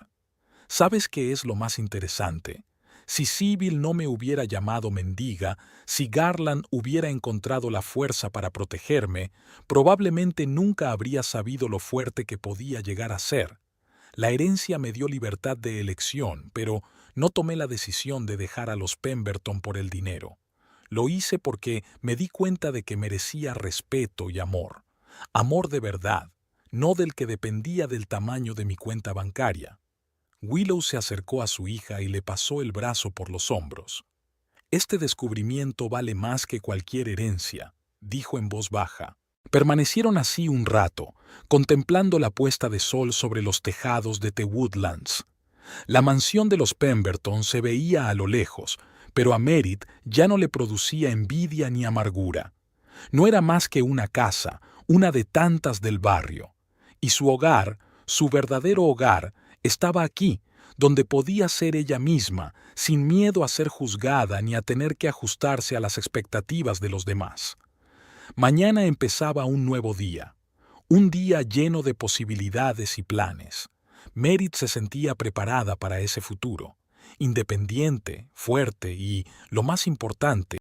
«¿Sabes qué es lo más interesante? Si Sybil no me hubiera llamado mendiga, si Garland hubiera encontrado la fuerza para protegerme, probablemente nunca habría sabido lo fuerte que podía llegar a ser. La herencia me dio libertad de elección, pero no tomé la decisión de dejar a los Pemberton por el dinero. Lo hice porque me di cuenta de que merecía respeto y amor. Amor de verdad, no del que dependía del tamaño de mi cuenta bancaria». Willow se acercó a su hija y le pasó el brazo por los hombros. «Este descubrimiento vale más que cualquier herencia», dijo en voz baja. Permanecieron así un rato, contemplando la puesta de sol sobre los tejados de The Woodlands. La mansión de los Pemberton se veía a lo lejos, pero a Merit ya no le producía envidia ni amargura. No era más que una casa, una de tantas del barrio. Y su hogar, su verdadero hogar, estaba aquí, donde podía ser ella misma, sin miedo a ser juzgada ni a tener que ajustarse a las expectativas de los demás. Mañana empezaba un nuevo día, un día lleno de posibilidades y planes. Merit se sentía preparada para ese futuro, independiente, fuerte y, lo más importante,